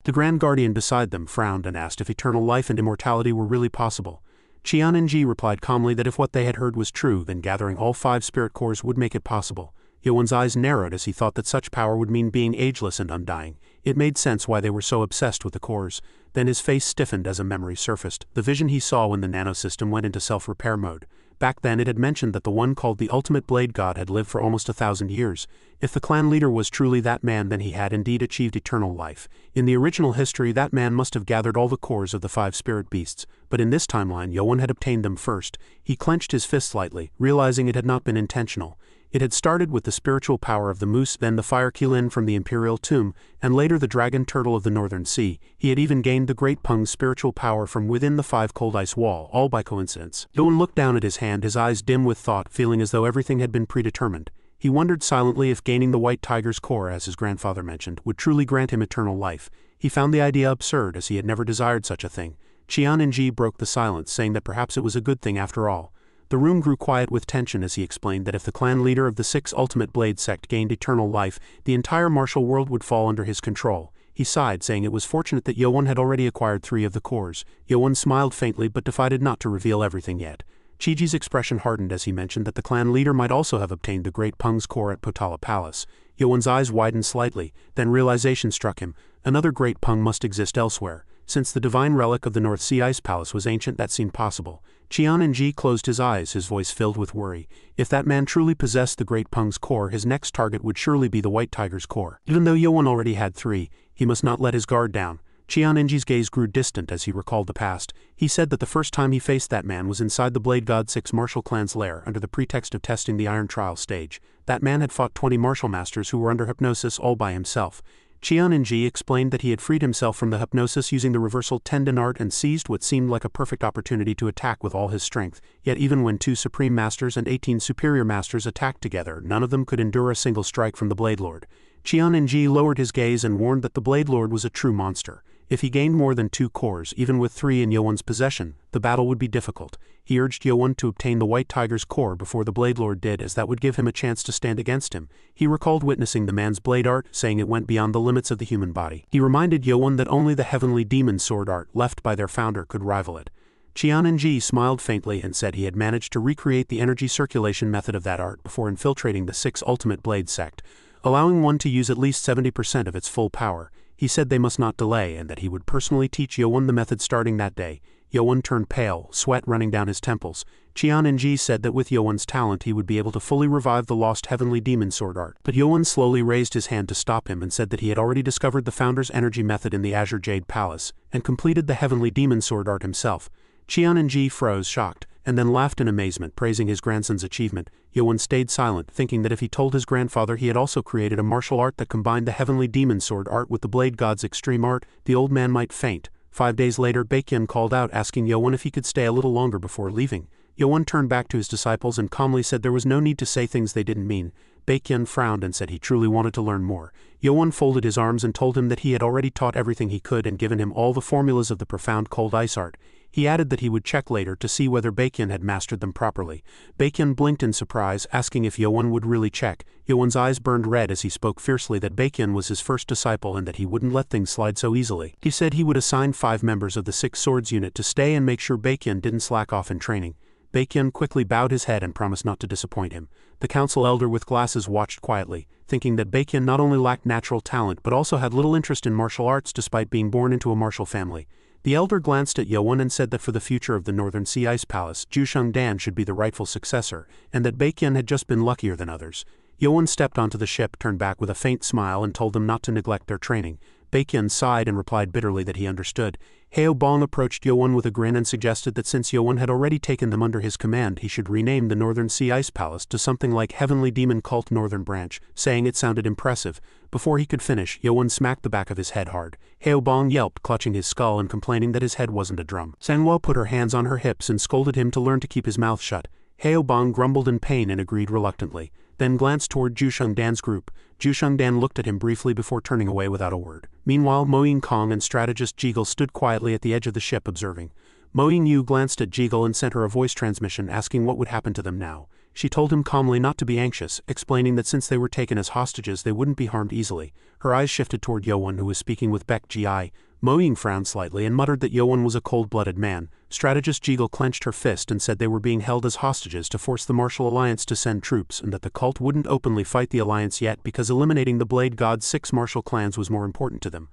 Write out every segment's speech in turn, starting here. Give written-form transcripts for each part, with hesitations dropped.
The Grand Guardian beside them frowned and asked if eternal life and immortality were really possible. Cheon Yeo-Woon replied calmly that if what they had heard was true, then gathering all 5 spirit cores would make it possible. Yoan's eyes narrowed as he thought that such power would mean being ageless and undying. It made sense why they were so obsessed with the cores. Then his face stiffened as a memory surfaced, the vision he saw when the Nano system went into self-repair mode. Back then it had mentioned that the one called the Ultimate Blade God had lived for almost 1,000 years. If the clan leader was truly that man, then he had indeed achieved eternal life. In the original history, that man must have gathered all the cores of the 5 spirit beasts, but in this timeline Yoan had obtained them first. He clenched his fist slightly, realizing it had not been intentional. It had started with the spiritual power of the moose, then the fire Qilin from the Imperial tomb, and later the dragon turtle of the Northern Sea. He had even gained the Great Peng's spiritual power from within the 5 cold ice wall, all by coincidence. Yoan looked down at his hand, his eyes dim with thought, feeling as though everything had been predetermined. He wondered silently if gaining the White Tiger's core, as his grandfather mentioned, would truly grant him eternal life. He found the idea absurd, as he had never desired such a thing. Cheon Yeo-Woon broke the silence, saying that perhaps it was a good thing after all. The room grew quiet with tension as he explained that if the clan leader of the 6 Ultimate Blade sect gained eternal life, the entire martial world would fall under his control. He sighed, saying it was fortunate that Yoan had already acquired 3 of the cores. Yoan smiled faintly but decided not to reveal everything yet. Chi-Ji's expression hardened as he mentioned that the clan leader might also have obtained the Great Peng's core at Potala Palace. Yoan's eyes widened slightly, then realization struck him. Another Great Peng must exist elsewhere. Since the divine relic of the North Sea Ice Palace was ancient, that seemed possible. Cheon Yeo-Woon closed his eyes, his voice filled with worry. If that man truly possessed the Great Peng's core, his next target would surely be the White Tiger's core. Even though Yoan already had 3, he must not let his guard down. Cheon Yeo-Woon's gaze grew distant as he recalled the past. He said that the first time he faced that man was inside the Blade God 6 martial clan's lair under the pretext of testing the Iron Trial stage. That man had fought 20 martial masters who were under hypnosis all by himself. Cheon Yeo-Woon explained that he had freed himself from the hypnosis using the reversal tendon art and seized what seemed like a perfect opportunity to attack with all his strength. Yet even when 2 supreme masters and 18 superior masters attacked together, none of them could endure a single strike from the Blade Lord. Cheon Yeo-Woon lowered his gaze and warned that the Blade Lord was a true monster. If he gained more than 2 cores, even with 3 in Yoan's possession, the battle would be difficult. He urged Yoan to obtain the White Tiger's core before the Blade Lord did, as that would give him a chance to stand against him. He recalled witnessing the man's blade art, saying it went beyond the limits of the human body. He reminded Yoan that only the heavenly demon sword art left by their founder could rival it. Cheon Yeo-Woon smiled faintly and said he had managed to recreate the energy circulation method of that art before infiltrating the 6 Ultimate Blade sect, allowing one to use at least 70% of its full power. He said they must not delay and that he would personally teach Yoan the method starting that day. Yoan turned pale, sweat running down his temples. Cheon Yeo-Woon said that with Yoan's talent he would be able to fully revive the lost heavenly demon sword art. But Yoan slowly raised his hand to stop him and said that he had already discovered the founder's energy method in the Azure Jade Palace, and completed the heavenly demon sword art himself. Cheon Yeo-Woon froze, shocked, and then laughed in amazement, praising his grandson's achievement. Yoan stayed silent, thinking that if he told his grandfather he had also created a martial art that combined the heavenly demon sword art with the Blade God's extreme art, the old man might faint. 5 days later, Baek Gi called out, asking Yoan if he could stay a little longer before leaving. Yoan turned back to his disciples and calmly said there was no need to say things they didn't mean. Baek Gi frowned and said he truly wanted to learn more. Yoan folded his arms and told him that he had already taught everything he could and given him all the formulas of the profound cold ice art. He added that he would check later to see whether Baek Gi had mastered them properly. Baek Gi blinked in surprise, asking if Yoan would really check. Yoan's eyes burned red as he spoke fiercely that Baek Gi was his first disciple and that he wouldn't let things slide so easily. He said he would assign 5 members of the 6 Swords unit to stay and make sure Baek Gi didn't slack off in training. Baek Gi quickly bowed his head and promised not to disappoint him. The council elder with glasses watched quietly, thinking that Baek Gi not only lacked natural talent but also had little interest in martial arts despite being born into a martial family. The elder glanced at Yoan and said that for the future of the Northern Sea Ice Palace, Dan should be the rightful successor, and that Baek Gi had just been luckier than others. Yoan stepped onto the ship, turned back with a faint smile and told them not to neglect their training. Baek Gi sighed and replied bitterly that he understood. Heo Bong approached Yoan with a grin and suggested that since Yoan had already taken them under his command, he should rename the Northern Sea Ice Palace to something like Heavenly Demon Cult Northern Branch, saying it sounded impressive. Before he could finish, Yoan smacked the back of his head hard. Heo Bong yelped, clutching his skull and complaining that his head wasn't a drum. Manhwa put her hands on her hips and scolded him to learn to keep his mouth shut. Heo Bong grumbled in pain and agreed reluctantly, then glanced toward Dan's group. Dan looked at him briefly before turning away without a word. Meanwhile, Kong and strategist Jiggle stood quietly at the edge of the ship observing. Yu glanced at Jiggle and sent her a voice transmission asking what would happen to them now. She told him calmly not to be anxious, explaining that since they were taken as hostages they wouldn't be harmed easily. Her eyes shifted toward Yoan, who was speaking with Baek Gi. Mo-ying frowned slightly and muttered that Yoan was a cold-blooded man. Strategist Jiggle clenched her fist and said they were being held as hostages to force the martial alliance to send troops, and that the cult wouldn't openly fight the alliance yet because eliminating the Blade God's 6 martial clans was more important to them.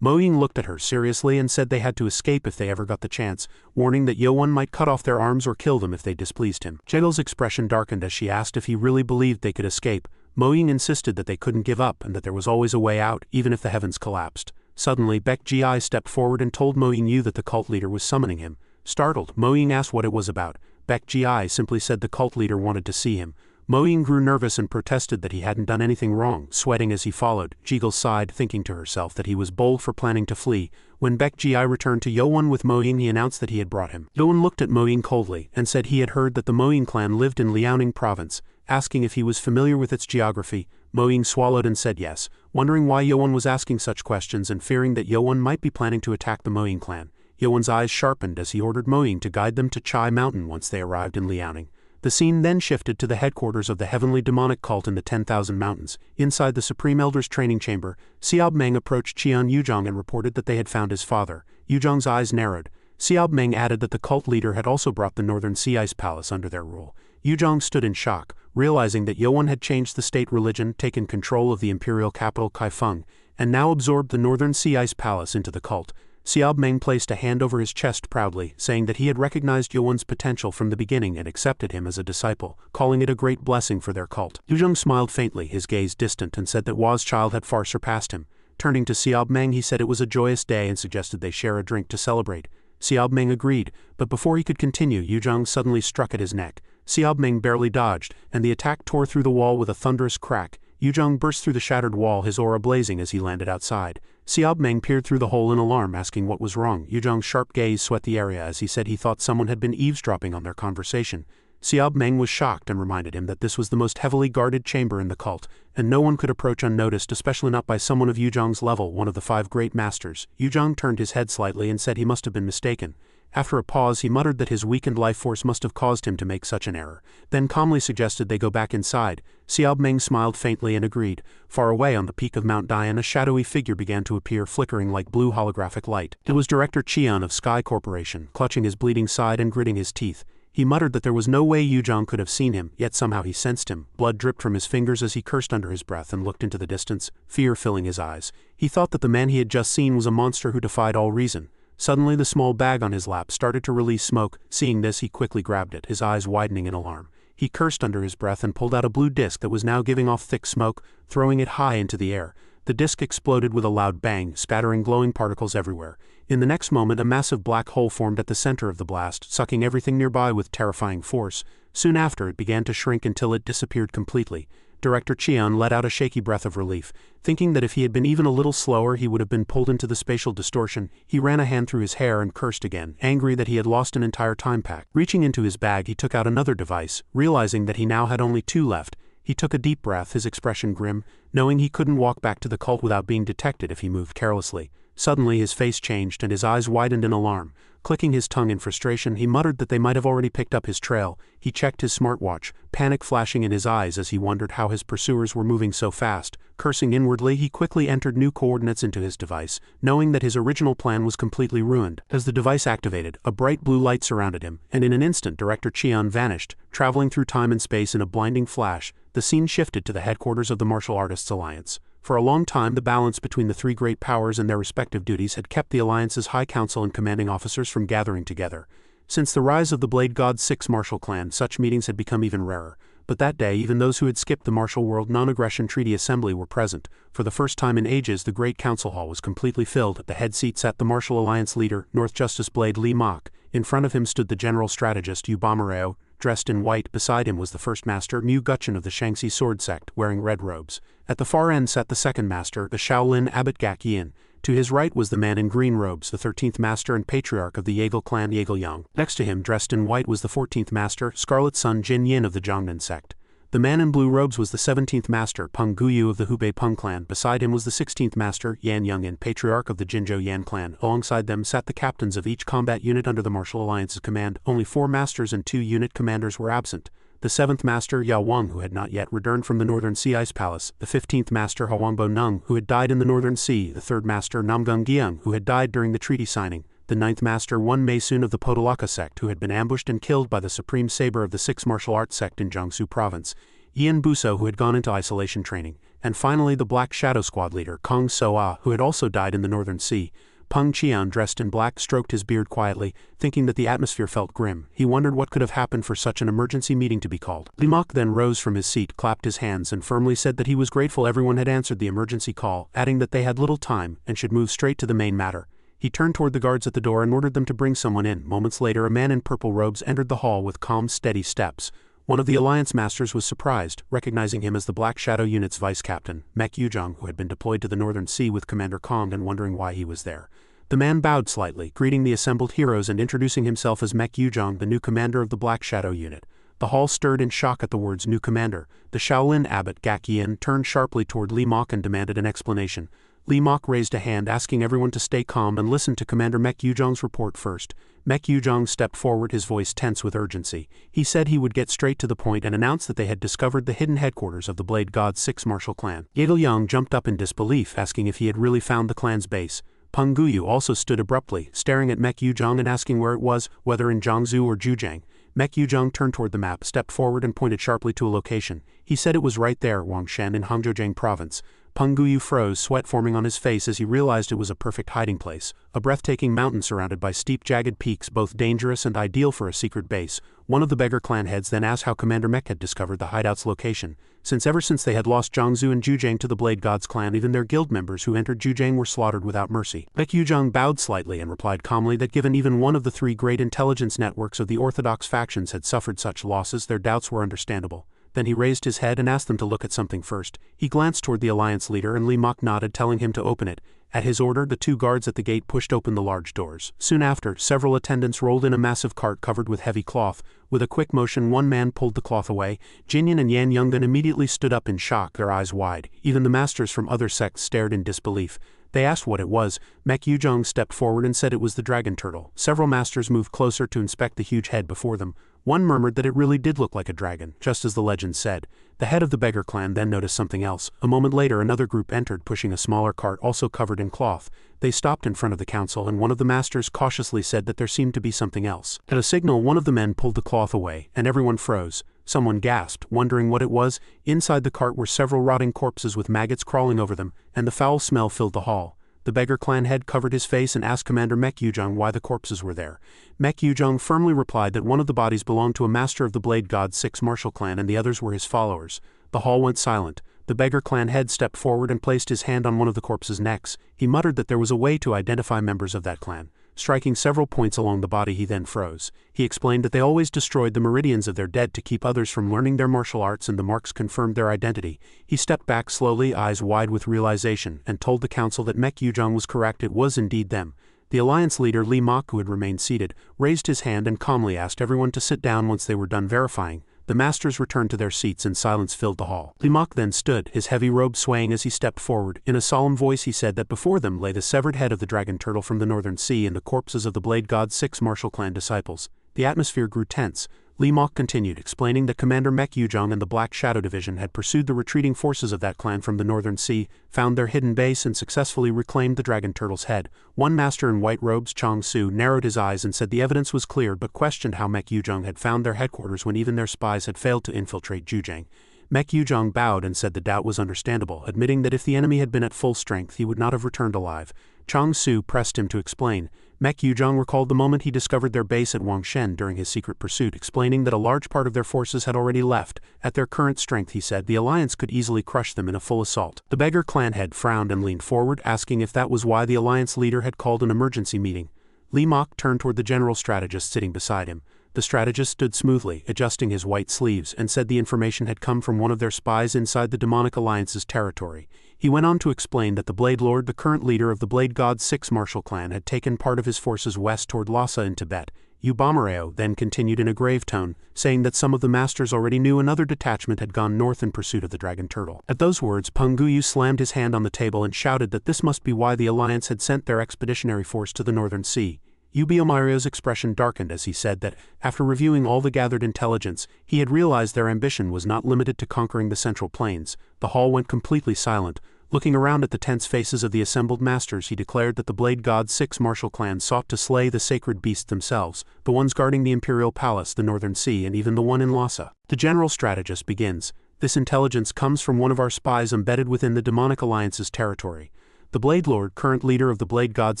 Mo-ying looked at her seriously and said they had to escape if they ever got the chance, warning that Yoan might cut off their arms or kill them if they displeased him. Jiggle's expression darkened as she asked if he really believed they could escape. Mo-ying insisted that they couldn't give up and that there was always a way out, even if the heavens collapsed. Suddenly, Baek Gi stepped forward and told Mo-ying that the cult leader was summoning him. Startled, Mo-ying asked what it was about. Baek Gi simply said the cult leader wanted to see him. Mo-ying grew nervous and protested that he hadn't done anything wrong, sweating as he followed. Jiggle sighed, thinking to herself that he was bold for planning to flee. When Baek Gi returned to Yoan with Mo-ying, he announced that he had brought him. Yoan looked at Mo-ying coldly and said he had heard that the Mo-ying clan lived in Liaoning province. Asking if he was familiar with its geography, Mo-ying swallowed and said yes, wondering why Yoan was asking such questions and fearing that Yoan might be planning to attack the Mo-ying clan. Yoan's eyes sharpened as he ordered Mo-ying to guide them to Chai Mountain once they arrived in Liaoning. The scene then shifted to the headquarters of the heavenly demonic cult in the 10,000 Mountains. Inside the Supreme Elder's training chamber, Xiaobmeng approached Cheon Yeo-Woon and reported that they had found his father. Yeo-Woon's eyes narrowed. Xiaobmeng added that the cult leader had also brought the Northern Sea Ice Palace under their rule. Yeo-Woon stood in shock, realizing that Yoan had changed the state religion, taken control of the imperial capital Kaifeng, and now absorbed the Northern Sea Ice Palace into the cult. Xiaobmeng placed a hand over his chest proudly, saying that he had recognized Yoan's potential from the beginning and accepted him as a disciple, calling it a great blessing for their cult. Yeo-Woon smiled faintly, his gaze distant, and said that Wa's child had far surpassed him. Turning to Xiaobmeng, he said it was a joyous day and suggested they share a drink to celebrate. Xiaobmeng agreed, but before he could continue, Yeo-Woon suddenly struck at his neck. Xiaobmeng barely dodged, and the attack tore through the wall with a thunderous crack. Yeo-Woon burst through the shattered wall, his aura blazing as he landed outside. Xiaobmeng peered through the hole in alarm, asking what was wrong. Yeo-Woon's sharp gaze swept the area as he said he thought someone had been eavesdropping on their conversation. Xiaobmeng was shocked and reminded him that this was the most heavily guarded chamber in the cult, and no one could approach unnoticed, especially not by someone of Yeo-Woon's level, one of the 5 great masters. Yeo-Woon turned his head slightly and said he must have been mistaken. After a pause, he muttered that his weakened life force must have caused him to make such an error, then calmly suggested they go back inside. Xiaobmeng smiled faintly and agreed. Far away on the peak of Mount Dian, a shadowy figure began to appear, flickering like blue holographic light. It was Director Cheon of Sky Corporation, clutching his bleeding side and gritting his teeth. He muttered that there was no way Yeo-Woon could have seen him, yet somehow he sensed him. Blood dripped from his fingers as he cursed under his breath and looked into the distance, fear filling his eyes. He thought that the man he had just seen was a monster who defied all reason. Suddenly the small bag on his lap started to release smoke. Seeing this, he quickly grabbed it, his eyes widening in alarm. He cursed under his breath and pulled out a blue disc that was now giving off thick smoke, throwing it high into the air. The disc exploded with a loud bang, spattering glowing particles everywhere. In the next moment, a massive black hole formed at the center of the blast, sucking everything nearby with terrifying force. Soon after, it began to shrink until it disappeared completely. Director Cheon let out a shaky breath of relief. Thinking that if he had been even a little slower he would have been pulled into the spatial distortion, he ran a hand through his hair and cursed again, angry that he had lost an entire time pack. Reaching into his bag, he took out another device, realizing that he now had only 2 left. He took a deep breath, his expression grim, knowing he couldn't walk back to the cult without being detected if he moved carelessly. Suddenly his face changed and his eyes widened in alarm. Clicking his tongue in frustration, he muttered that they might have already picked up his trail. He checked his smartwatch, panic flashing in his eyes as he wondered how his pursuers were moving so fast. Cursing inwardly, he quickly entered new coordinates into his device, knowing that his original plan was completely ruined. As the device activated, a bright blue light surrounded him, and in an instant Director Cheon vanished, traveling through time and space in a blinding flash. The scene shifted to the headquarters of the Martial Artists Alliance. For a long time, the balance between the 3 great powers and their respective duties had kept the Alliance's High Council and commanding officers from gathering together. Since the rise of the Blade God's 6 martial clan, such meetings had become even rarer. But that day, even those who had skipped the Martial World Non-Aggression Treaty Assembly were present. For the first time in ages, the Great Council Hall was completely filled. At the head seat sat the Martial Alliance leader, North Justice Blade Lee Mok. In front of him stood the General Strategist Yu Bamareo, dressed in white. Beside him was the First Master, Mu Gutchen of the Shaanxi Sword Sect, wearing red robes. At the far end sat the Second Master, the Shaolin Abbot Gak Yin. To his right was the man in green robes, the 13th Master and Patriarch of the Yaegel clan Yaegel Yang. Next to him, dressed in white, was the 14th Master, Scarlet Sun Jin Yin of the Jiangnan sect. The man in blue robes was the 17th Master, Peng Guyu of the Hubei Peng clan. Beside him was the 16th Master, Yan Youngin, Patriarch of the Jinzhou Yan clan. Alongside them sat the captains of each combat unit under the Martial Alliance's command. Only 4 masters and 2 unit commanders were absent. the 7th Master Yahello, who had not yet returned from the Northern Sea Ice Palace, the 15th Master Hwangbo Nung, who had died in the Northern Sea, the 3rd Master Namgung Gyung, who had died during the treaty signing, the 9th Master Won Mei-sun of the Podolaka sect, who had been ambushed and killed by the Supreme Saber of the 6th Martial Arts sect in Jiangsu Province, Ian Buso, who had gone into isolation training, and finally the Black Shadow Squad leader Kong So-ah, who had also died in the Northern Sea. Peng Qian, dressed in black, stroked his beard quietly, thinking that the atmosphere felt grim. He wondered what could have happened for such an emergency meeting to be called. Li Mok then rose from his seat, clapped his hands, and firmly said that he was grateful everyone had answered the emergency call, adding that they had little time and should move straight to the main matter. He turned toward the guards at the door and ordered them to bring someone in. Moments later, a man in purple robes entered the hall with calm, steady steps. One of the Alliance Masters was surprised, recognizing him as the Black Shadow Unit's vice-captain, Mek Yujong, who had been deployed to the Northern Sea with Commander Kong and wondering why he was there. The man bowed slightly, greeting the assembled heroes and introducing himself as Mek Yujong, the new commander of the Black Shadow Unit. The hall stirred in shock at the words "new commander." The Shaolin abbot Gak Yin turned sharply toward Li Mok and demanded an explanation. Li Mok raised a hand, asking everyone to stay calm and listen to Commander Mek Yujong's report first. Mek Yujong stepped forward, his voice tense with urgency. He said he would get straight to the point and announced that they had discovered the hidden headquarters of the Blade God's 6th Martial Clan. Yahello jumped up in disbelief, asking if he had really found the clan's base. Peng Guyu also stood abruptly, staring at Mek Yujong and asking where it was, whether in Jiangsu or Zhujiang. Mek Yujong turned toward the map, stepped forward and pointed sharply to a location. He said it was right there, Wangshan in Hangzhoujiang province. Peng Guyu froze, sweat forming on his face as he realized it was a perfect hiding place, a breathtaking mountain surrounded by steep, jagged peaks, both dangerous and ideal for a secret base. One of the beggar clan heads then asked how Commander Mek had discovered the hideout's location, since ever since they had lost Jiangsu and Zhujiang to the Blade God's clan, even their guild members who entered Zhujiang were slaughtered without mercy. Mek Yujong bowed slightly and replied calmly that given even one of the 3 great intelligence networks of the orthodox factions had suffered such losses, their doubts were understandable. Then he raised his head and asked them to look at something first. He glanced toward the Alliance leader and Li Mok nodded, telling him to open it. At his order, the 2 guards at the gate pushed open the large doors. Soon after, several attendants rolled in a massive cart covered with heavy cloth. With a quick motion, one man pulled the cloth away. Jinyan and Yan Yongdan immediately stood up in shock, their eyes wide. Even the masters from other sects stared in disbelief. They asked what it was. Mek Yujong stepped forward and said it was the dragon turtle. Several masters moved closer to inspect the huge head before them. One murmured that it really did look like a dragon, just as the legend said. The head of the beggar clan then noticed something else. A moment later, another group entered, pushing a smaller cart also covered in cloth. They stopped in front of the council, and one of the masters cautiously said that there seemed to be something else. At a signal, one of the men pulled the cloth away, and everyone froze. Someone gasped, wondering what it was. Inside the cart were several rotting corpses with maggots crawling over them, and the foul smell filled the hall. The beggar clan head covered his face and asked Commander Mek Yujong why the corpses were there. Mek Yujong firmly replied that one of the bodies belonged to a master of the Blade God's 6th Martial Clan and the others were his followers. The hall went silent. The beggar clan head stepped forward and placed his hand on one of the corpses' necks. He muttered that there was a way to identify members of that clan. Striking several points along the body, he then froze. He explained that they always destroyed the meridians of their dead to keep others from learning their martial arts, and the marks confirmed their identity. He stepped back slowly, eyes wide with realization, and told the council that Mek Yujong was correct, it was indeed them. The Alliance leader Li Mok, who had remained seated, raised his hand and calmly asked everyone to sit down once they were done verifying. The masters returned to their seats and silence filled the hall. Li Mok then stood, his heavy robe swaying as he stepped forward. In a solemn voice he said that before them lay the severed head of the dragon turtle from the Northern Sea and the corpses of the Blade God's 6 Martial Clan disciples. The atmosphere grew tense. Li Mok continued, explaining that Commander Mek Yujong and the Black Shadow Division had pursued the retreating forces of that clan from the Northern Sea, found their hidden base and successfully reclaimed the dragon turtle's head. One master in white robes, Chang Su, narrowed his eyes and said the evidence was clear but questioned how Mek Yujong had found their headquarters when even their spies had failed to infiltrate Zhujiang. Mek Yujong bowed and said the doubt was understandable, admitting that if the enemy had been at full strength he would not have returned alive. Chang Su pressed him to explain. Mek Yujong recalled the moment he discovered their base at Wangshen during his secret pursuit, explaining that a large part of their forces had already left. At their current strength, he said, the Alliance could easily crush them in a full assault. The beggar clan head frowned and leaned forward, asking if that was why the Alliance leader had called an emergency meeting. Li Mok turned toward the general strategist sitting beside him. The strategist stood smoothly, adjusting his white sleeves, and said the information had come from one of their spies inside the Demonic Alliance's territory. He went on to explain that the Blade Lord, the current leader of the Blade God's 6 Martial Clan, had taken part of his forces west toward Lhasa in Tibet. Yu Bamareo then continued in a grave tone, saying that some of the masters already knew another detachment had gone north in pursuit of the dragon turtle. At those words, Peng Guyu slammed his hand on the table and shouted that this must be why the Alliance had sent their expeditionary force to the Northern Sea. Mario's expression darkened as he said that, after reviewing all the gathered intelligence, he had realized their ambition was not limited to conquering the Central Plains. The hall went completely silent. Looking around at the tense faces of the assembled masters, he declared that the Blade God's 6 martial clans sought to slay the sacred beasts themselves, the ones guarding the Imperial Palace, the Northern Sea, and even the one in Lhasa. The general strategist begins. This intelligence comes from one of our spies embedded within the Demonic Alliance's territory. The Blade Lord, current leader of the Blade God's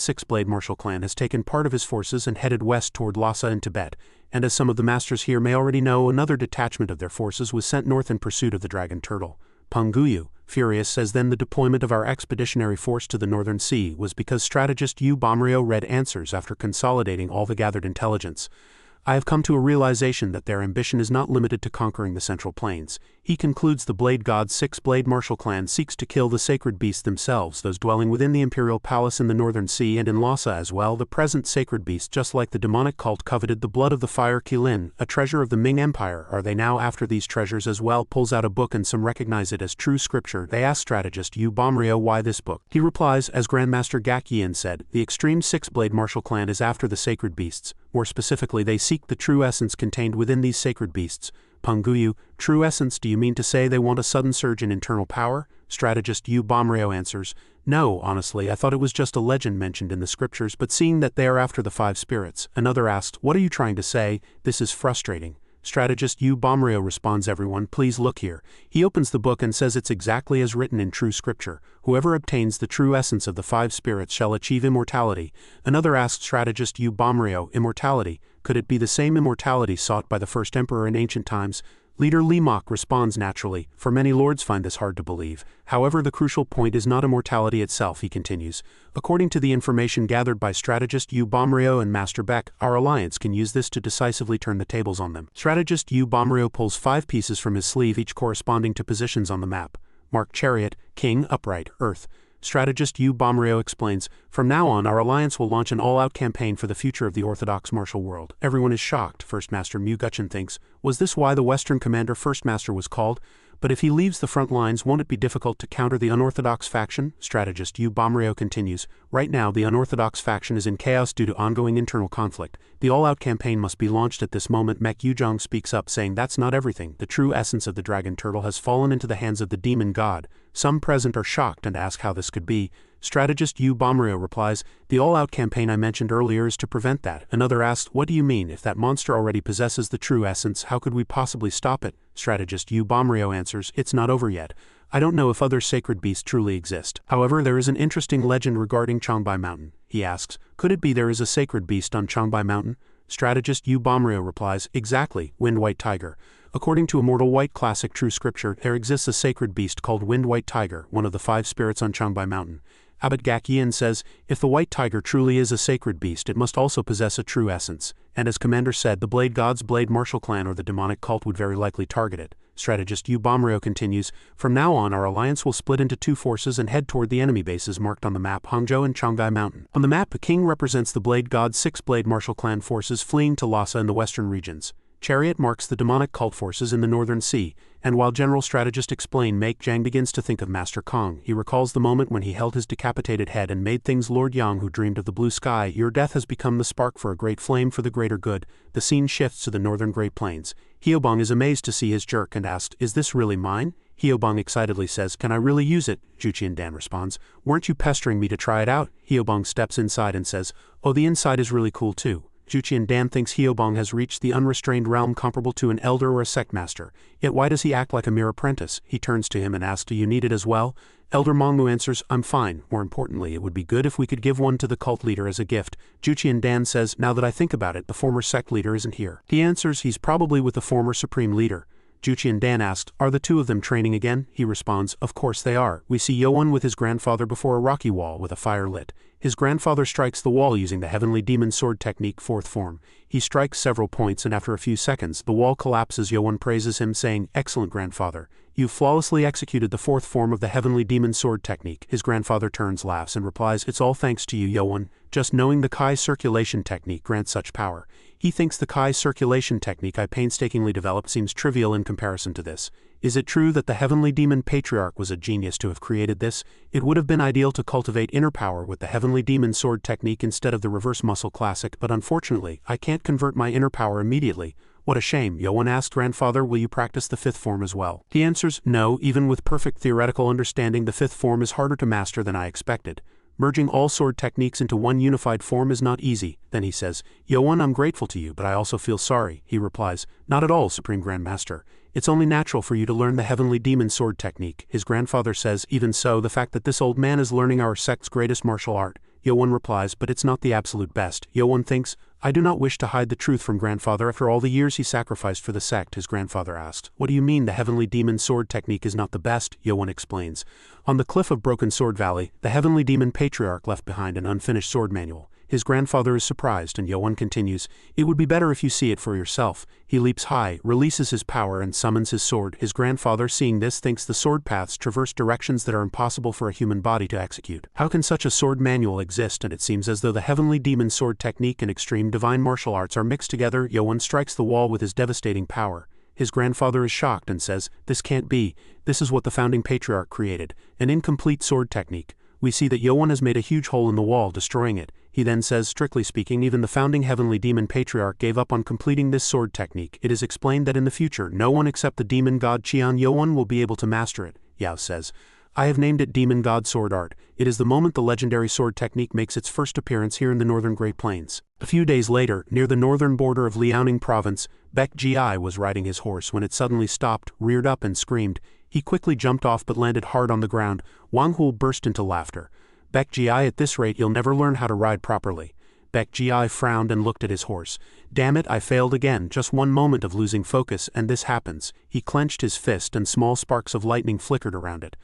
6 Blade Martial Clan, has taken part of his forces and headed west toward Lhasa and Tibet, and as some of the masters here may already know, another detachment of their forces was sent north in pursuit of the Dragon Turtle. Panguyu, furious, says then the deployment of our expeditionary force to the Northern Sea was because strategist Yu Bomryo read answers after consolidating all the gathered intelligence. I have come to a realization that their ambition is not limited to conquering the Central Plains. He concludes the Blade God's 6 Blade Martial Clan seeks to kill the sacred beasts themselves, those dwelling within the Imperial Palace in the Northern Sea and in Lhasa as well. The present sacred beasts, just like the demonic cult, coveted the blood of the fire Qilin, a treasure of the Ming Empire. Are they now after these treasures as well? Pulls out a book and some recognize it as true scripture. They ask strategist Yu Bomryo why this book. He replies, as Grandmaster Baek Gi said, the extreme 6 Blade Martial Clan is after the sacred beasts. More specifically, they seek the true essence contained within these sacred beasts. Panguyu, true essence, do you mean to say they want a sudden surge in internal power? Strategist Yu Bomryo answers, no, honestly, I thought it was just a legend mentioned in the scriptures, but seeing that they are after the 5 spirits. Another asked, what are you trying to say? This is frustrating. Strategist Yu Bomryo responds, everyone, please look here. He opens the book and says it's exactly as written in true scripture. Whoever obtains the true essence of the 5 spirits shall achieve immortality. Another asked strategist Yu Bomryo, immortality, could it be the same immortality sought by the first emperor in ancient times? Leader Li Mok responds naturally, for many lords find this hard to believe. However, the crucial point is not immortality itself, he continues. According to the information gathered by strategist Yu Bomryo and Master Baek, our alliance can use this to decisively turn the tables on them. Strategist Yu Bomryo pulls 5 pieces from his sleeve, each corresponding to positions on the map. Mark Chariot, King, Upright, Earth. Strategist Yu Bomryo explains, from now on our alliance will launch an all-out campaign for the future of the Orthodox martial world. Everyone is shocked. First Master Mu Guchen thinks, was this why the Western Commander First Master was called? But if he leaves the front lines, won't it be difficult to counter the unorthodox faction? Strategist Yu Bomryo continues, right now the unorthodox faction is in chaos due to ongoing internal conflict. The all-out campaign must be launched at this moment. Mek Yujong speaks up saying that's not everything. The true essence of the Dragon Turtle has fallen into the hands of the demon god. Some present are shocked and ask how this could be. Strategist Yu Bomryo replies, the all-out campaign I mentioned earlier is to prevent that. Another asks, what do you mean? If that monster already possesses the true essence, how could we possibly stop it? Strategist Yu Bomryo answers, it's not over yet. I don't know if other sacred beasts truly exist. However, there is an interesting legend regarding Changbai Mountain. He asks, could it be there is a sacred beast on Changbai Mountain? Strategist Yu Bomryo replies, exactly, Wind White Tiger. According to Immortal White classic true scripture, there exists a sacred beast called Wind White Tiger, one of the 5 spirits on Changbai Mountain. Abbot Baek Gi says, if the White Tiger truly is a sacred beast, it must also possess a true essence, and as Commander said, the Blade God's Blade Martial Clan or the demonic cult would very likely target it. Strategist Yu Bomryo continues, from now on our alliance will split into 2 forces and head toward the enemy bases marked on the map, Hangzhou and Changbai Mountain. On the map, a king represents the Blade God's 6 Blade Martial Clan forces fleeing to Lhasa in the western regions. Chariot marks the demonic cult forces in the Northern Sea, and while General Strategist explain, Make Jiang begins to think of Master Kong. He recalls the moment when he held his decapitated head and made things Lord Yang who dreamed of the blue sky. Your death has become the spark for a great flame for the greater good. The scene shifts to the northern Great Plains. Hyobong is amazed to see his jerk and asked, is this really mine? Hyobong excitedly says, can I really use it? Juqian Dan responds, weren't you pestering me to try it out? Hyobong steps inside and says, oh, the inside is really cool too. Juqian Dan thinks Hyobong has reached the unrestrained realm comparable to an elder or a sect master. Yet why does he act like a mere apprentice? He turns to him and asks, do you need it as well? Elder Mongmu answers, I'm fine. More importantly, it would be good if we could give one to the cult leader as a gift. Juqian Dan says, now that I think about it, the former sect leader isn't here. He answers, he's probably with the former supreme leader. Juqian Dan asked, are the 2 of them training again? He responds, of course they are. We see Yoan with his grandfather before a rocky wall with a fire lit. His grandfather strikes the wall using the Heavenly Demon Sword technique 4th form. He strikes several points and after a few seconds, the wall collapses. Yoan praises him saying, excellent grandfather. You flawlessly executed the 4th form of the Heavenly Demon Sword technique. His grandfather turns, laughs and replies, it's all thanks to you, Yoan. Just knowing the Kai circulation technique grants such power. He thinks the Kai circulation technique I painstakingly developed seems trivial in comparison to this. Is it true that the Heavenly Demon Patriarch was a genius to have created this? It would have been ideal to cultivate inner power with the Heavenly Demon Sword technique instead of the Reverse Muscle Classic, but unfortunately, I can't convert my inner power immediately. What a shame. Yoan asked, Grandfather, will you practice the fifth form as well? He answers, no, even with perfect theoretical understanding the fifth form is harder to master than I expected. Merging all sword techniques into one unified form is not easy. Then he says, Yoan, I'm grateful to you, but I also feel sorry. He replies, not at all, Supreme Grandmaster. It's only natural for you to learn the Heavenly Demon Sword technique. His grandfather says, even so, the fact that this old man is learning our sect's greatest martial art. Yoan replies, but it's not the absolute best. Yoan thinks, I do not wish to hide the truth from Grandfather after all the years he sacrificed for the sect. His grandfather asked, what do you mean the Heavenly Demon Sword technique is not the best? Yoan explains. On the cliff of Broken Sword Valley, the Heavenly Demon Patriarch left behind an unfinished sword manual. His grandfather is surprised, and Yoan continues, it would be better if you see it for yourself. He leaps high, releases his power, and summons his sword. His grandfather, seeing this, thinks the sword paths traverse directions that are impossible for a human body to execute. How can such a sword manual exist? And it seems as though the Heavenly Demon Sword technique and extreme divine martial arts are mixed together. Yoan strikes the wall with his devastating power. His grandfather is shocked and says, this can't be. This is what the founding patriarch created, an incomplete sword technique. We see that Yoan has made a huge hole in the wall, destroying it. He then says, strictly speaking, even the founding Heavenly Demon Patriarch gave up on completing this sword technique. It is explained that in the future, no one except the demon god Cheon Yeo-Woon will be able to master it. Yao says, I have named it Demon God Sword Art. It is the moment the legendary sword technique makes its first appearance here in the northern Great Plains. A few days later, near the northern border of Liaoning province, Baek Gi was riding his horse when it suddenly stopped, reared up and screamed. He quickly jumped off but landed hard on the ground. Wang Hul burst into laughter. Baek Gi, at this rate you'll never learn how to ride properly. Baek Gi frowned and looked at his horse. Damn it, I failed again, just one moment of losing focus and this happens. He clenched his fist and small sparks of lightning flickered around it.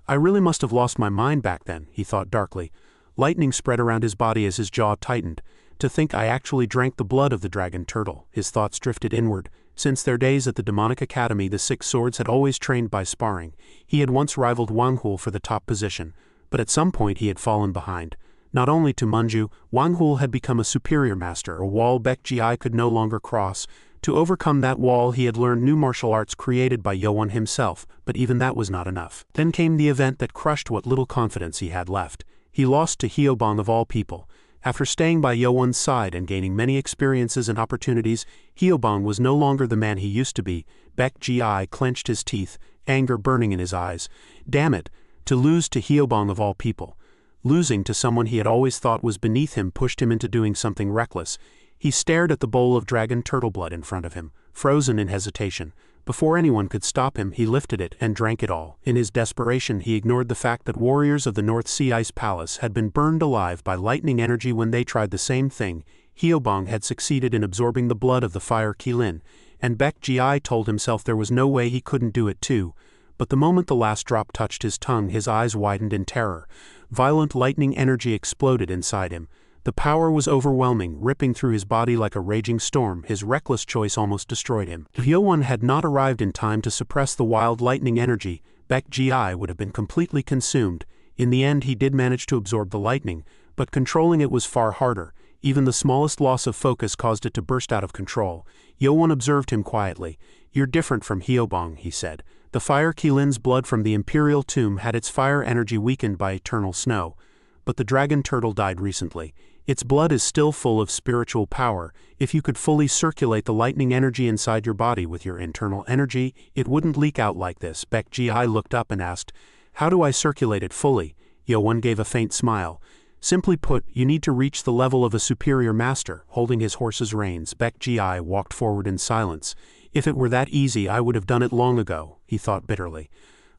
I really must have lost my mind back then, he thought darkly. Lightning spread around his body as his jaw tightened. To think I actually drank the blood of the dragon turtle. His thoughts drifted inward. Since their days at the demonic academy, the Six Swords had always trained by sparring. He had once rivaled Wang Hul for the top position, but at some point he had fallen behind. Not only to Manju, Wang Hul had become a superior master, a wall Baek Gi could no longer cross. To overcome that wall he had learned new martial arts created by Yoan himself, but even that was not enough. Then came the event that crushed what little confidence he had left. He lost to Hyobong of all people. After staying by Yoan's side and gaining many experiences and opportunities, Hyobong was no longer the man he used to be. Baek Gi clenched his teeth, anger burning in his eyes. Damn it! To lose to Hyobong of all people. Losing to someone he had always thought was beneath him pushed him into doing something reckless. He stared at the bowl of dragon turtle blood in front of him, frozen in hesitation. Before anyone could stop him, he lifted it and drank it all. In his desperation, he ignored the fact that warriors of the North Sea Ice Palace had been burned alive by lightning energy when they tried the same thing. Hyobong had succeeded in absorbing the blood of the fire Qilin, and Baek Gi told himself there was no way he couldn't do it too. But the moment the last drop touched his tongue, his eyes widened in terror. Violent lightning energy exploded inside him. The power was overwhelming, ripping through his body like a raging storm. His reckless choice almost destroyed him. If Yoan had not arrived in time to suppress the wild lightning energy, Baek Gi would have been completely consumed. In the end he did manage to absorb the lightning, but controlling it was far harder. Even the smallest loss of focus caused it to burst out of control. Yoan observed him quietly. You're different from Hyobong, he said. The fire Qilin's blood from the Imperial tomb had its fire energy weakened by eternal snow. But the dragon turtle died recently. Its blood is still full of spiritual power. If you could fully circulate the lightning energy inside your body with your internal energy, it wouldn't leak out like this. Baek Gi looked up and asked, how do I circulate it fully? Yoan gave a faint smile. Simply put, you need to reach the level of a superior master. Holding his horse's reins, Baek Gi walked forward in silence. If it were that easy, I would have done it long ago, he thought bitterly.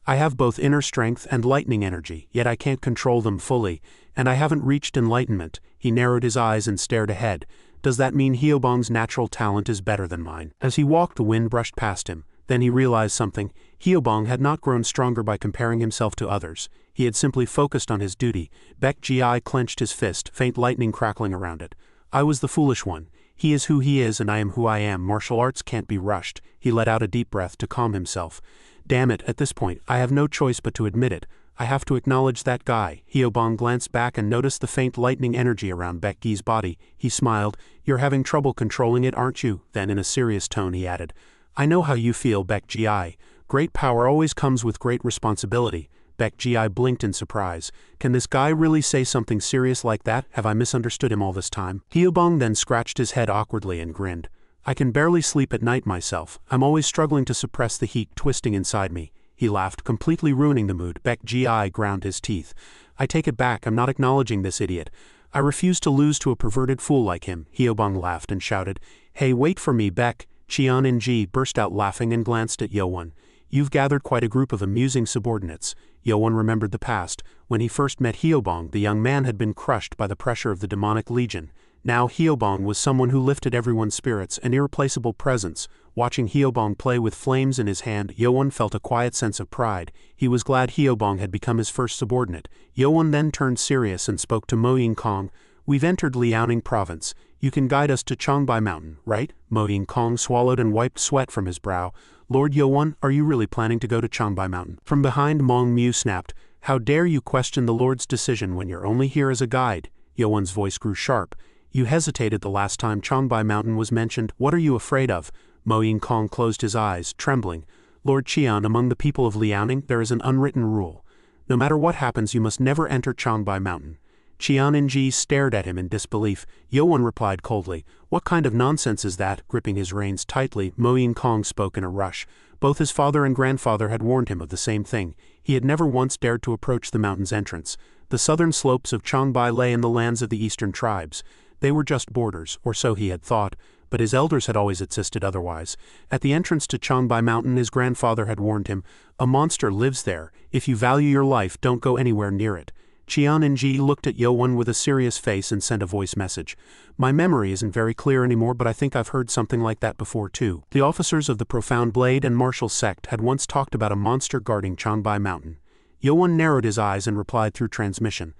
I have both inner strength and lightning energy, yet I can't control them fully, and I haven't reached enlightenment. He narrowed his eyes and stared ahead. Does that mean Hyobong's natural talent is better than mine? As he walked, the wind brushed past him. Then he realized something. Hyobong had not grown stronger by comparing himself to others. He had simply focused on his duty. Baek Gi clenched his fist, faint lightning crackling around it. I was the foolish one. He is who he is and I am who I am. Martial arts can't be rushed. He let out a deep breath to calm himself. Damn it, at this point, I have no choice but to admit it. I have to acknowledge that guy. Hyeobong glanced back and noticed the faint lightning energy around Baek Gi's body. He smiled. You're having trouble controlling it, aren't you? Then in a serious tone he added, I know how you feel, Baek Gi. Great power always comes with great responsibility. Baek Gi blinked in surprise. Can this guy really say something serious like that? Have I misunderstood him all this time? Hyeobong then scratched his head awkwardly and grinned. I can barely sleep at night myself. I'm always struggling to suppress the heat twisting inside me. He laughed, completely ruining the mood. Baek Gi ground his teeth. I take it back, I'm not acknowledging this idiot. I refuse to lose to a perverted fool like him. Hyeobong laughed and shouted, Hey, wait for me, Baek. Cheon Yeo-Woon burst out laughing and glanced at Yoan. You've gathered quite a group of amusing subordinates. Yoan remembered the past. When he first met Hyeobong, the young man had been crushed by the pressure of the demonic legion. Now Hyeobong was someone who lifted everyone's spirits, an irreplaceable presence. Watching Hyeobong play with flames in his hand, Yoan felt a quiet sense of pride. He was glad Hyeobong had become his first subordinate. Yoan then turned serious and spoke to Mo Ying-kong. We've entered Liaoning province. You can guide us to Changbai mountain, right? Mo Ying-kong swallowed and wiped sweat from his brow. Lord Yoan, are you really planning to go to Changbai mountain? From behind, Mong Mu snapped. How dare you question the Lord's decision when you're only here as a guide? Yoan's voice grew sharp. You hesitated the last time Changbai mountain was mentioned. What are you afraid of? Mo Ying-kong closed his eyes, trembling. Lord Cheon, among the people of Liaoning, there is an unwritten rule. No matter what happens, you must never enter Changbai mountain. Cheon Yeo-Woon stared at him in disbelief. Yoan replied coldly, What kind of nonsense is that? Gripping his reins tightly, Mo Ying-kong spoke in a rush. Both his father and grandfather had warned him of the same thing. He had never once dared to approach the mountain's entrance. The southern slopes of Changbai lay in the lands of the eastern tribes. They were just borders, or so he had thought, but his elders had always insisted otherwise. At the entrance to Changbai mountain, his grandfather had warned him, A monster lives there. If you value your life, don't go anywhere near it. Cheon Yeo-Woon looked at Yoan with a serious face and sent a voice message. My memory isn't very clear anymore, but I think I've heard something like that before too. The officers of the Profound Blade and Martial sect had once talked about a monster guarding Changbai mountain. Yoan narrowed his eyes and replied through transmission.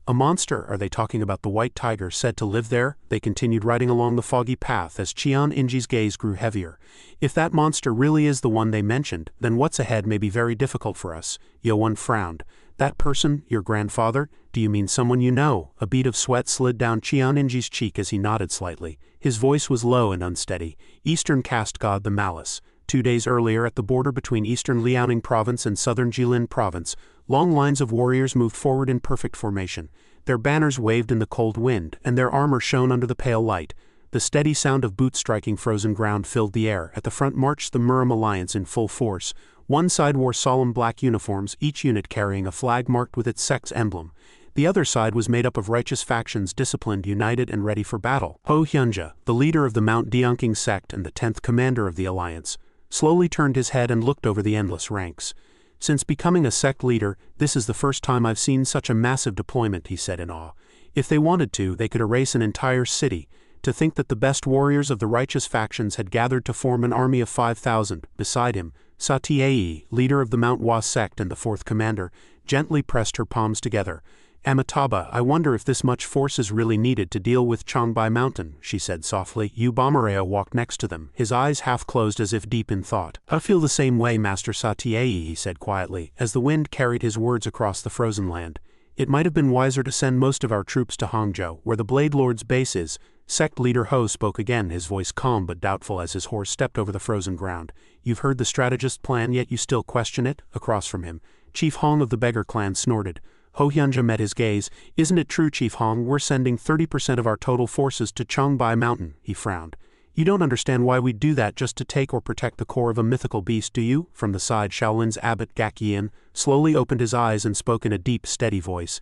A monster, are they talking about the white tiger said to live there? They continued riding along the foggy path as Cheon Yeo-Woon's gaze grew heavier. If that monster really is the one they mentioned, then what's ahead may be very difficult for us. Yoan frowned. That person, your grandfather? Do you mean someone you know? A bead of sweat slid down Cheon Yeo-Woon's cheek as he nodded slightly. His voice was low and unsteady. Eastern caste god the Malice. 2 days earlier at the border between eastern Liaoning province and southern Jilin province, long lines of warriors moved forward in perfect formation. Their banners waved in the cold wind, and their armor shone under the pale light. The steady sound of boots striking frozen ground filled the air. At the front marched the Murim alliance in full force. One side wore solemn black uniforms, each unit carrying a flag marked with its sect's emblem. The other side was made up of righteous factions disciplined, united, and ready for battle. Ho Hyunja, the leader of the Mount Deonking sect and the 10th commander of the alliance, slowly turned his head and looked over the endless ranks. Since becoming a sect leader, this is the first time I've seen such a massive deployment, he said in awe. If they wanted to, they could erase an entire city. To think that the best warriors of the righteous factions had gathered to form an army of 5,000. Beside him, Satie, leader of the Manhwa sect and the 4th commander, gently pressed her palms together. Amitabha, I wonder if this much force is really needed to deal with Changbai mountain, she said softly. Yu Bomareo walked next to them, his eyes half closed as if deep in thought. I feel the same way, Master Satie, he said quietly, as the wind carried his words across the frozen land. It might have been wiser to send most of our troops to Hangzhou, where the Blade Lord's base is. Sect leader Ho spoke again, his voice calm but doubtful as his horse stepped over the frozen ground. You've heard the strategist's plan, yet you still question it? Across from him, Chief Hong of the Beggar clan snorted. Ho Hyunja met his gaze. Isn't it true, Chief Hong, we're sending 30% of our total forces to Changbai mountain? He frowned. You don't understand why we'd do that just to take or protect the core of a mythical beast, do you? From the side, Shaolin's abbot Gakien slowly opened his eyes and spoke in a deep, steady voice.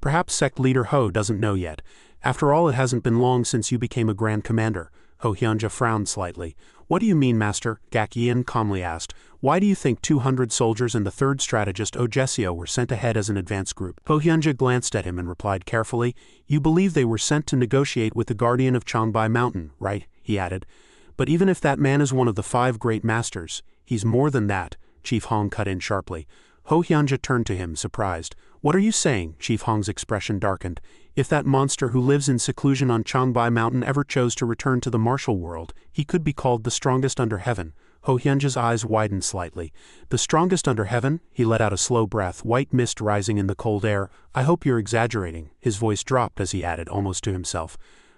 Perhaps sect leader Ho doesn't know yet. After all, it hasn't been long since you became a grand commander. Ho Hyunja frowned slightly. What do you mean, Master? Gakien calmly asked. Why do you think 200 soldiers and the 3rd strategist Ogesio were sent ahead as an advance group? Ho Hyunja glanced at him and replied carefully. You believe they were sent to negotiate with the guardian of Changbai mountain, right? He added. But even if that man is one of the 5 great masters, he's more than that, Chief Hong cut in sharply. Ho Hyunja turned to him, surprised. What are you saying? Chief Hong's expression darkened. If that monster who lives in seclusion on Changbai mountain ever chose to return to the martial world, he could be called the strongest under heaven. Ho Hyunja's eyes widened slightly. The strongest under heaven? He let out a slow breath, white mist rising in the cold air. I hope you're exaggerating. His voice dropped as he added, almost to himself.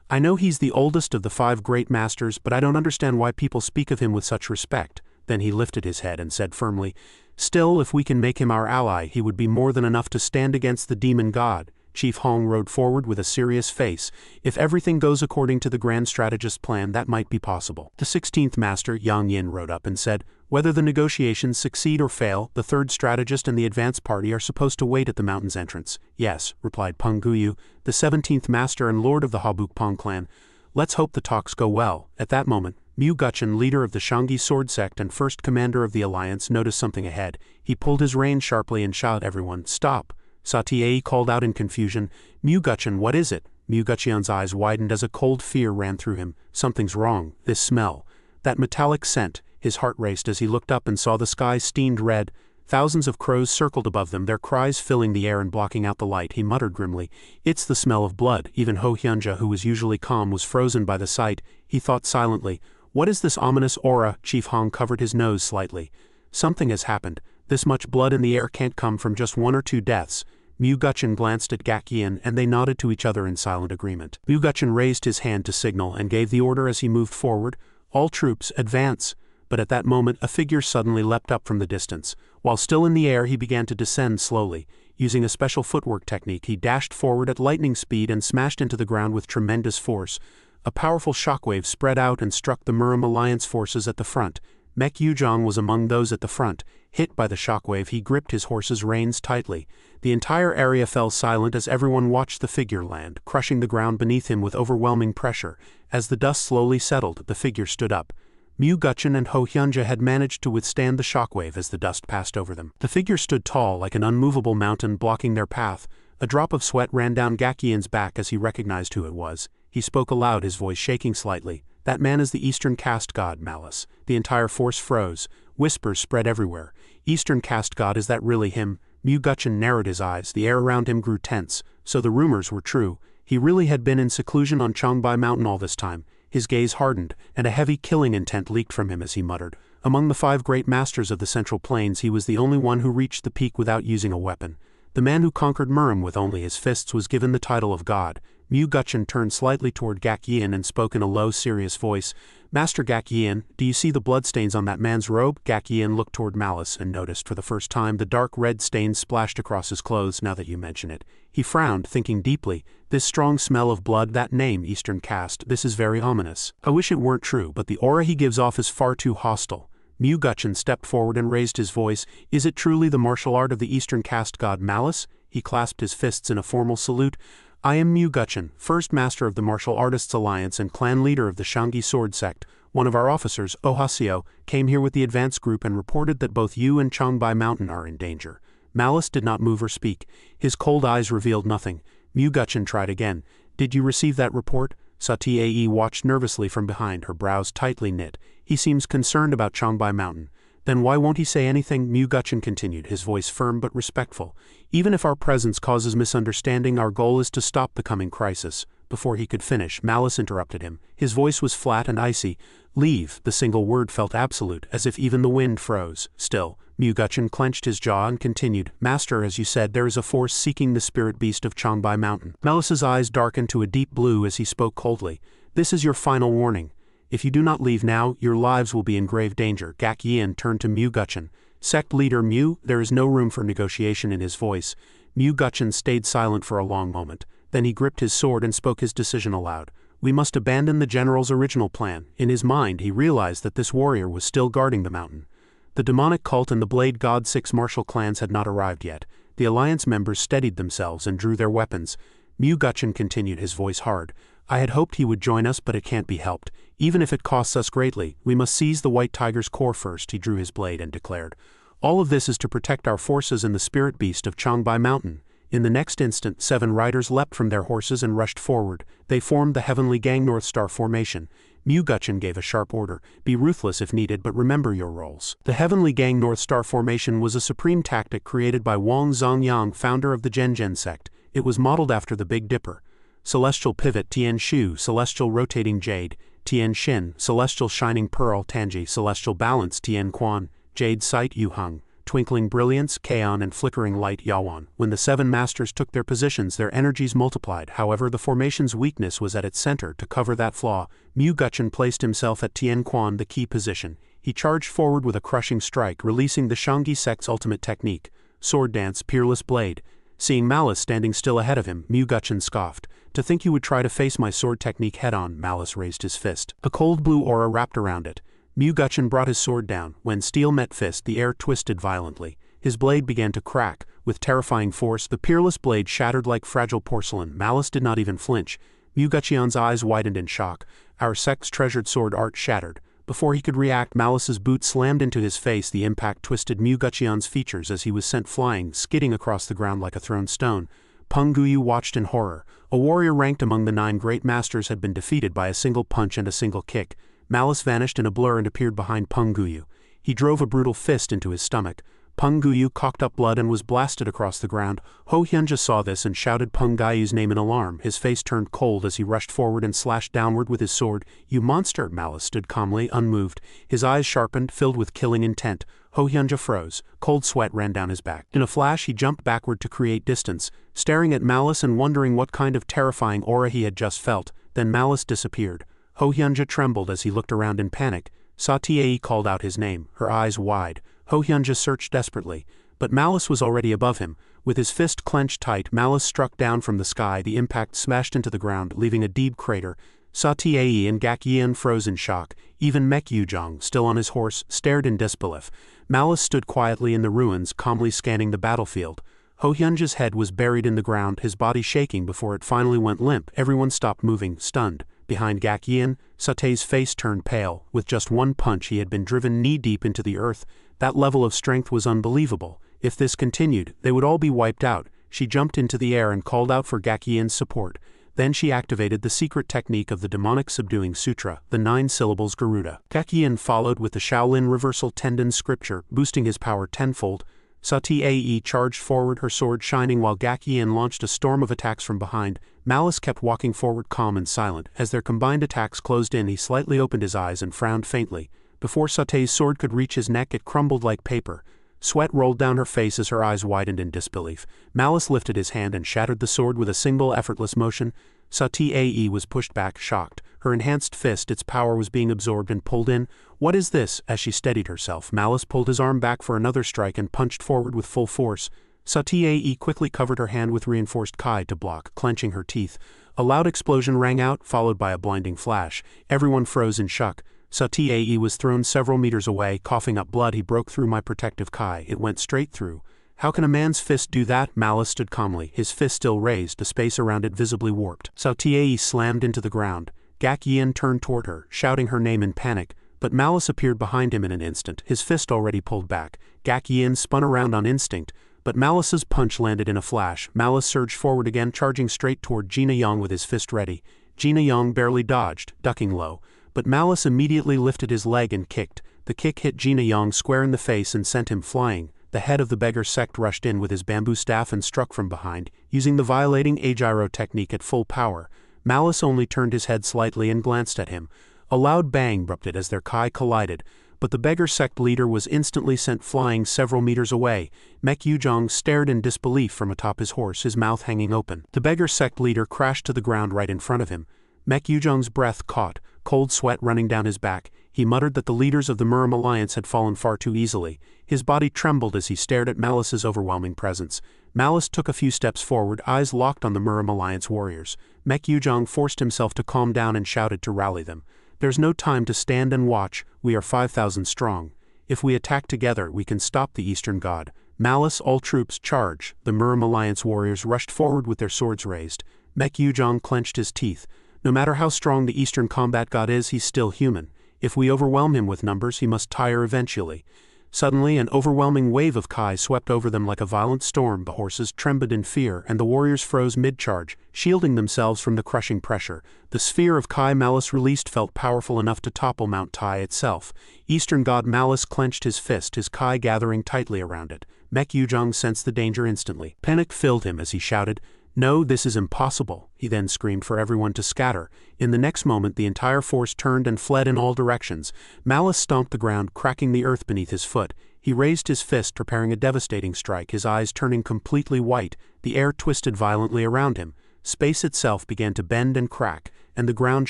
I know he's the oldest of the 5 great masters, but I don't understand why people speak of him with such respect. Then he lifted his head and said firmly, Still, if we can make him our ally, he would be more than enough to stand against the demon god. Chief Hong rode forward with a serious face. If everything goes according to the grand strategist's plan, that might be possible. The 16th master, Yang Yin, rode up and said, Whether the negotiations succeed or fail, the 3rd strategist and the advance party are supposed to wait at the mountain's entrance. Yes, replied Peng Guyu, the 17th master and lord of the Habuk Pong clan. Let's hope the talks go well. At that moment, Mu Guchen, leader of the Shangyi sword sect and first commander of the alliance, noticed something ahead. He pulled his rein sharply and shouted, Everyone, stop. Satie called out in confusion, Mu Guchen, what is it? Mu Guchen's eyes widened as a cold fear ran through him. Something's wrong. This smell. That metallic scent. His heart raced as he looked up and saw the sky steamed red. Thousands of crows circled above them, their cries filling the air and blocking out the light. He muttered grimly, It's the smell of blood. Even Ho Hyunja, who was usually calm, was frozen by the sight. He thought silently, What is this ominous aura? Chief Hong covered his nose slightly. Something has happened. This much blood in the air can't come from just 1 or 2 deaths. Mu Guchen glanced at Gak Yin and they nodded to each other in silent agreement. Mu Guchen raised his hand to signal and gave the order as he moved forward, All troops, advance. But at that moment a figure suddenly leapt up from the distance. While still in the air he began to descend slowly. Using a special footwork technique he dashed forward at lightning speed and smashed into the ground with tremendous force. A powerful shockwave spread out and struck the Murim Alliance forces at the front. Mek Yuzhong was among those at the front. Hit by the shockwave, he gripped his horse's reins tightly. The entire area fell silent as everyone watched the figure land, crushing the ground beneath him with overwhelming pressure. As the dust slowly settled, the figure stood up. Mu Guchen and Ho Hyunja had managed to withstand the shockwave as the dust passed over them. The figure stood tall like an unmovable mountain blocking their path. A drop of sweat ran down Gak Yin's back as he recognized who it was. He spoke aloud, his voice shaking slightly. That man is the Eastern caste god, Malice. The entire force froze. Whispers spread everywhere. Eastern caste god, is that really him? Mu Guchen narrowed his eyes. The air around him grew tense. So the rumors were true. He really had been in seclusion on Changbai Mountain all this time. His gaze hardened, and a heavy killing intent leaked from him as he muttered. Among the 5 great masters of the Central Plains, he was the only one who reached the peak without using a weapon. The man who conquered Murim with only his fists was given the title of god. Mu Guchen turned slightly toward Gak Yin and spoke in a low, serious voice. Master Gak Yin, do you see the bloodstains on that man's robe? Gak Yin looked toward Malice and noticed for the first time the dark red stains splashed across his clothes now that you mention it. He frowned, thinking deeply. This strong smell of blood, that name, Eastern caste, this is very ominous. I wish it weren't true, but the aura he gives off is far too hostile. Mu Guchen stepped forward and raised his voice. Is it truly the martial art of the Eastern caste god Malice? He clasped his fists in a formal salute. I am Mu Guchen, first master of the Martial Artists Alliance and clan leader of the Shangyi sword sect. One of our officers, Ohasio, came here with the advance group and reported that both you and Changbai Mountain are in danger. Malice did not move or speak. His cold eyes revealed nothing. Mu Guchen tried again. Did you receive that report? Satie watched nervously from behind, her brows tightly knit. He seems concerned about Changbai Mountain. Then why won't he say anything? Mu Guchen continued, his voice firm but respectful. Even if our presence causes misunderstanding, our goal is to stop the coming crisis. Before he could finish, Malice interrupted him. His voice was flat and icy. Leave. The single word felt absolute, as if even the wind froze. Still, Mu Guchen clenched his jaw and continued. Master, as you said, there is a force seeking the spirit beast of Changbai Mountain. Malice's eyes darkened to a deep blue as he spoke coldly. This is your final warning. If you do not leave now, your lives will be in grave danger. Gak Yin turned to Mu Guchen. Sect leader Mu, there is no room for negotiation in his voice. Mu Guchen stayed silent for a long moment. Then he gripped his sword and spoke his decision aloud. We must abandon the general's original plan. In his mind, he realized that this warrior was still guarding the mountain. The demonic cult and the Blade God 6 martial clans had not arrived yet. The alliance members steadied themselves and drew their weapons. Mu Guchen continued, his voice hard. I had hoped he would join us, but it can't be helped. Even if it costs us greatly, we must seize the White Tiger's core first. He drew his blade and declared. All of this is to protect our forces and the spirit beast of Changbai Mountain. In the next instant, 7 riders leapt from their horses and rushed forward. They formed the Heavenly Gang North Star formation. Mu Guchen gave a sharp order. Be ruthless if needed, but remember your roles. The Heavenly Gang North Star formation was a supreme tactic created by Wang Zongyang, founder of the Zhenjian sect. It was modeled after the Big Dipper. Celestial Pivot Tian Shu, Celestial Rotating Jade, Tian Xin, Celestial Shining Pearl Tanji, Celestial Balance Tian Quan, Jade Sight Yu Hung, Twinkling Brilliance Kaon, and Flickering Light Yawan. When the 7 masters took their positions, their energies multiplied. However, the formation's weakness was at its center. To cover that flaw, Mu Guchen placed himself at Tian Quan, the key position. He charged forward with a crushing strike, releasing the Shangyi sect's ultimate technique, Sword Dance Peerless Blade. Seeing Malice standing still ahead of him, Mu Guchen scoffed. "To think you would try to face my sword technique head-on." Malice raised his fist. A cold blue aura wrapped around it. Mu Guchen brought his sword down. When steel met fist, the air twisted violently. His blade began to crack. With terrifying force, the peerless blade shattered like fragile porcelain. Malice did not even flinch. Mu Guchen's eyes widened in shock. Our sect's treasured sword art shattered. Before he could react, Malice's boot slammed into his face. The impact twisted Mu Guchen's features as he was sent flying, skidding across the ground like a thrown stone. Peng Guyu watched in horror. A warrior ranked among the 9 great masters had been defeated by a single punch and a single kick. Malice vanished in a blur and appeared behind Peng Guyu. He drove a brutal fist into his stomach. Peng Guyu coughed up blood and was blasted across the ground. Ho Hyunja saw this and shouted Peng Guyu's name in alarm. His face turned cold as he rushed forward and slashed downward with his sword. "You monster!" Malice stood calmly, unmoved. His eyes sharpened, filled with killing intent. Ho Hyunja froze. Cold sweat ran down his back. In a flash, he jumped backward to create distance, staring at Malice and wondering what kind of terrifying aura he had just felt. Then Malice disappeared. Ho Hyunja trembled as he looked around in panic. Sa-Tie called out his name, her eyes wide. Ho Hyunja searched desperately, but Malice was already above him. With his fist clenched tight, Malice struck down from the sky. The impact smashed into the ground, leaving a deep crater. Sa-Tie and Gak Yin froze in shock. Even Mek Yujong, still on his horse, stared in disbelief. Malice stood quietly in the ruins, calmly scanning the battlefield. Ho Hyunja's head was buried in the ground, his body shaking before it finally went limp. Everyone stopped moving, stunned. Behind Gak Yin, Sa-Tie's face turned pale. With just one punch, he had been driven knee-deep into the earth. That level of strength was unbelievable. If this continued, they would all be wiped out. She jumped into the air and called out for Gak Yin's support. Then she activated the secret technique of the demonic subduing sutra, the 9 syllables Garuda. Gak Yin followed with the Shaolin reversal tendon scripture, boosting his power tenfold. Sa-Tie charged forward, her sword shining, while Gak Yin launched a storm of attacks from behind. Malice kept walking forward, calm and silent. As their combined attacks closed in, he slightly opened his eyes and frowned faintly. Before Sa-Tie's sword could reach his neck, it crumbled like paper. Sweat rolled down her face as her eyes widened in disbelief. Malice lifted his hand and shattered the sword with a single effortless motion. Sa-Tie was pushed back, shocked. Her enhanced fist, its power was being absorbed and pulled in. "What is this?" As she steadied herself, Malice pulled his arm back for another strike and punched forward with full force. Sa-Tie quickly covered her hand with reinforced kai to block, clenching her teeth. A loud explosion rang out, followed by a blinding flash. Everyone froze in shock. Sa-Tie was thrown several meters away, coughing up blood. "He broke through my protective kai. It went straight through." "How can a man's fist do that?" Malice stood calmly, his fist still raised, the space around it visibly warped. Sa-Tie slammed into the ground. Gak Yin turned toward her, shouting her name in panic, but Malice appeared behind him in an instant, his fist already pulled back. Gak Yin spun around on instinct, but Malice's punch landed in a flash. Malice surged forward again, charging straight toward Gina Yang with his fist ready. Gina Yang barely dodged, ducking low, but Malice immediately lifted his leg and kicked. The kick hit Gina Yang square in the face and sent him flying. The head of the beggar sect rushed in with his bamboo staff and struck from behind, using the violating A-gyro technique at full power. Malice only turned his head slightly and glanced at him. A loud bang erupted as their kai collided, but the beggar sect leader was instantly sent flying several meters away. Mek Yujong stared in disbelief from atop his horse, his mouth hanging open. The beggar sect leader crashed to the ground right in front of him. Mek Yujong's breath caught, cold sweat running down his back. He muttered that the leaders of the Murim Alliance had fallen far too easily. His body trembled as he stared at Malice's overwhelming presence. Malice took a few steps forward, eyes locked on the Murim Alliance warriors. Mek Yujong forced himself to calm down and shouted to rally them. "There's no time to stand and watch. We are 5,000 strong. If we attack together, we can stop the Eastern God. Malice, all troops, charge." The Murim Alliance warriors rushed forward with their swords raised. Mek Yujong clenched his teeth. No matter how strong the Eastern combat god is, he's still human. If we overwhelm him with numbers, he must tire eventually. Suddenly, an overwhelming wave of kai swept over them like a violent storm. The horses trembled in fear, and the warriors froze mid-charge, shielding themselves from the crushing pressure. The sphere of kai Malice released felt powerful enough to topple Mount Tai itself. Eastern god Malice clenched his fist, his kai gathering tightly around it. Mek Yujong sensed the danger instantly. Panic filled him as he shouted, "No, this is impossible," he then screamed for everyone to scatter. In the next moment the entire force turned and fled in all directions. Malice stomped the ground, cracking the earth beneath his foot. He raised his fist, preparing a devastating strike, his eyes turning completely white. The air twisted violently around him. Space itself began to bend and crack, and the ground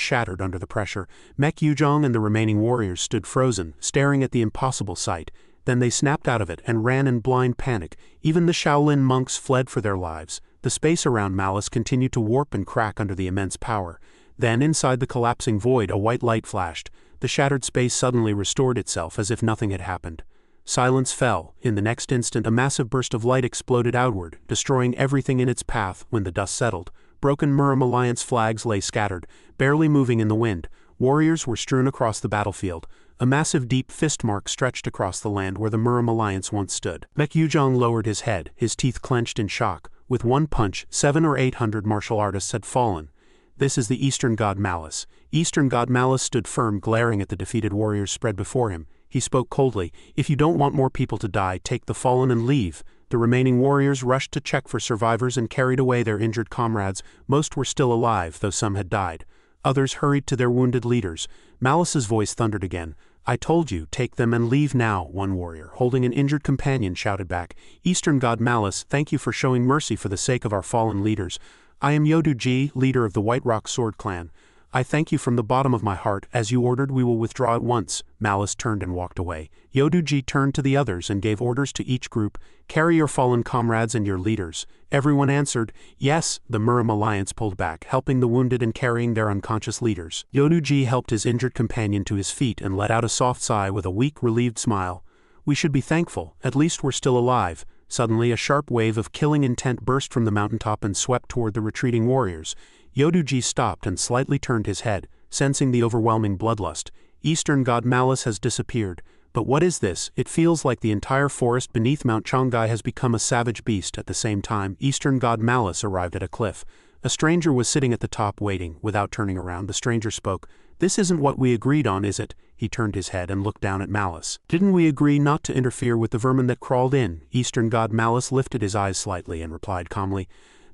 shattered under the pressure. Baek Gi and the remaining warriors stood frozen, staring at the impossible sight. Then they snapped out of it and ran in blind panic. Even the Shaolin monks fled for their lives. The space around Malice continued to warp and crack under the immense power. Then, inside the collapsing void, a white light flashed. The shattered space suddenly restored itself as if nothing had happened. Silence fell. In the next instant, a massive burst of light exploded outward, destroying everything in its path. When the dust settled, broken Murim Alliance flags lay scattered, barely moving in the wind. Warriors were strewn across the battlefield. A massive deep fist mark stretched across the land where the Murim Alliance once stood. Baek Gi lowered his head, his teeth clenched in shock. With one punch, 700 or 800 martial artists had fallen. This is the Eastern God Malice. Eastern God Malice stood firm, glaring at the defeated warriors spread before him. He spoke coldly. "If you don't want more people to die, take the fallen and leave." The remaining warriors rushed to check for survivors and carried away their injured comrades. Most were still alive, though some had died. Others hurried to their wounded leaders. Malice's voice thundered again. "I told you, take them and leave now," one warrior, holding an injured companion, shouted back. "Eastern God Malice, thank you for showing mercy for the sake of our fallen leaders. I am Yodu-ji, leader of the White Rock Sword Clan. I thank you from the bottom of my heart. As you ordered, we will withdraw at once." Malice turned and walked away. Yodu-ji turned to the others and gave orders to each group. "Carry your fallen comrades and your leaders." Everyone answered, "Yes." The Murim Alliance pulled back, helping the wounded and carrying their unconscious leaders. Yodu-ji helped his injured companion to his feet and let out a soft sigh with a weak, relieved smile. "We should be thankful. At least we're still alive." Suddenly, a sharp wave of killing intent burst from the mountaintop and swept toward the retreating warriors. Yodu-ji stopped and slightly turned his head, sensing the overwhelming bloodlust. Eastern God Malice has disappeared. But what is this? It feels like the entire forest beneath Mount Changbai has become a savage beast. At the same time, Eastern God Malice arrived at a cliff. A stranger was sitting at the top waiting. Without turning around, the stranger spoke. "This isn't what we agreed on, is it?" He turned his head and looked down at Malice. "Didn't we agree not to interfere with the vermin that crawled in?" Eastern God Malice lifted his eyes slightly and replied calmly.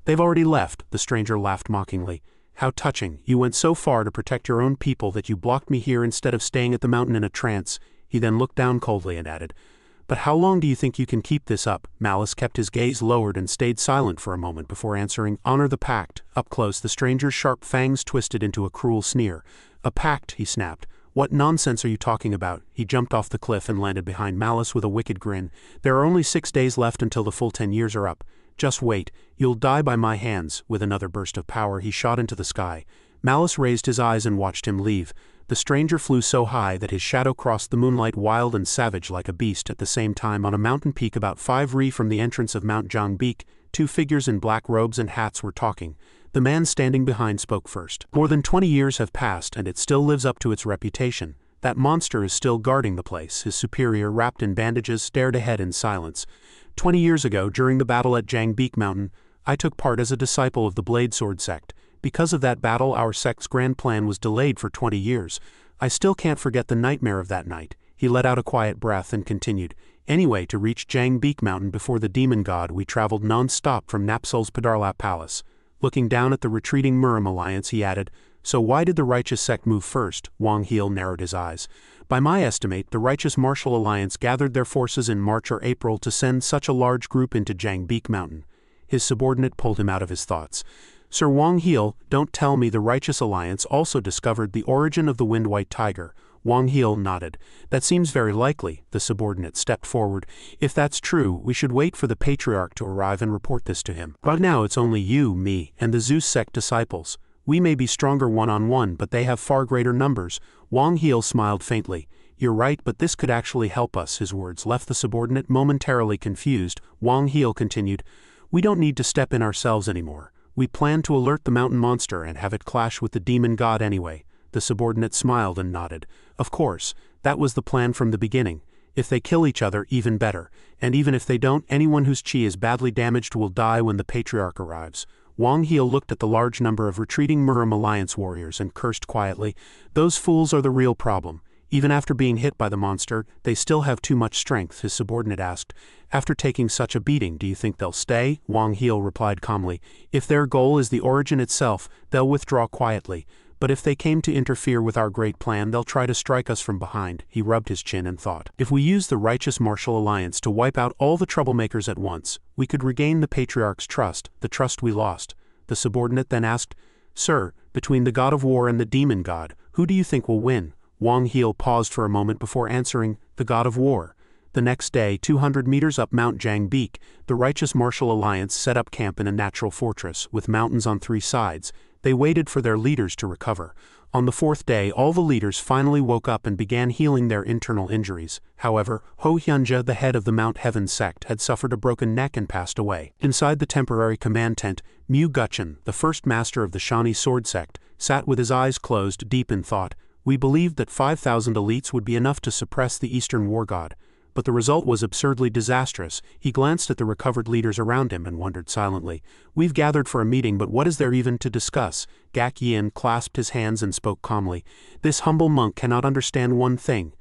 "They've already left." The stranger laughed mockingly. "How touching. You went so far to protect your own people that you blocked me here instead of staying at the mountain in a trance." He then looked down coldly and added, "But how long do you think you can keep this up?" Malice kept his gaze lowered and stayed silent for a moment before answering, "Honor the pact." Up close, the stranger's sharp fangs twisted into a cruel sneer. "A pact," he snapped. "What nonsense are you talking about?" He jumped off the cliff and landed behind Malice with a wicked grin. "There are only 6 days left until the full 10 years are up. Just wait, you'll die by my hands." With another burst of power, he shot into the sky. Malice raised his eyes and watched him leave. The stranger flew so high that his shadow crossed the moonlight, wild and savage like a beast. At the same time, on a mountain peak about 5 ri from the entrance of Mount Changbai, 2 figures in black robes and hats were talking. The man standing behind spoke first. "More than 20 years have passed and it still lives up to its reputation. That monster is still guarding the place." His superior, wrapped in bandages, stared ahead in silence. 20 years ago, during the battle at Changbai Mountain, I took part as a disciple of the Blade Sword sect. Because of that battle, our sect's grand plan was delayed for 20 years. I still can't forget the nightmare of that night." He let out a quiet breath and continued. "Anyway, to reach Changbai Mountain before the demon god, we traveled non-stop from Napsol's Padarlap Palace." Looking down at the retreating Murim Alliance, he added, "So why did the righteous sect move first?" Wang Heal narrowed his eyes. "By my estimate, the righteous martial alliance gathered their forces in March or April to send such a large group into Changbai Mountain." His subordinate pulled him out of his thoughts. "Sir Wang Heal, don't tell me the Righteous Alliance also discovered the origin of the Wind-White Tiger." Wang Heal nodded. "That seems very likely." The subordinate stepped forward. "If that's true, we should wait for the Patriarch to arrive and report this to him. Right now it's only you, me, and the Zeus sect disciples. We may be stronger one-on-one, but they have far greater numbers." Wang Heal smiled faintly. "You're right, but this could actually help us." His words left the subordinate momentarily confused. Wang Heal continued, "We don't need to step in ourselves anymore. We plan to alert the mountain monster and have it clash with the demon god anyway." The subordinate smiled and nodded. "Of course, that was the plan from the beginning. If they kill each other, even better. And even if they don't, anyone whose chi is badly damaged will die when the Patriarch arrives." Wang Heal looked at the large number of retreating Murim Alliance warriors and cursed quietly. "Those fools are the real problem. Even after being hit by the monster, they still have too much strength, his subordinate asked. After taking such a beating, do you think they'll stay? Wang Heal replied calmly. If their goal is the origin itself, they'll withdraw quietly. But if they came to interfere with our great plan, they'll try to strike us from behind. He rubbed his chin and thought. If we use the righteous martial alliance to wipe out all the troublemakers at once, we could regain the patriarch's trust, the trust we lost. The subordinate then asked, Sir, between the god of war and the demon god, who do you think will win? Wang Heal paused for a moment before answering, the god of war. The next day, 200 meters up Mount Jangbek, the righteous martial alliance set up camp in a natural fortress, with mountains on 3 sides. They waited for their leaders to recover. On the 4th day, all the leaders finally woke up and began healing their internal injuries. However, Ho Hyunja, the head of the Mount Heaven sect, had suffered a broken neck and passed away. Inside the temporary command tent, Mu Gutchen, the first master of the Shani sword sect, sat with his eyes closed, deep in thought. We believed that 5,000 elites would be enough to suppress the Eastern War God. But the result was absurdly disastrous. He glanced at the recovered leaders around him and wondered silently. We've gathered for a meeting, but what is there even to discuss? Baek Gi clasped his hands and spoke calmly. This humble monk cannot understand one thing.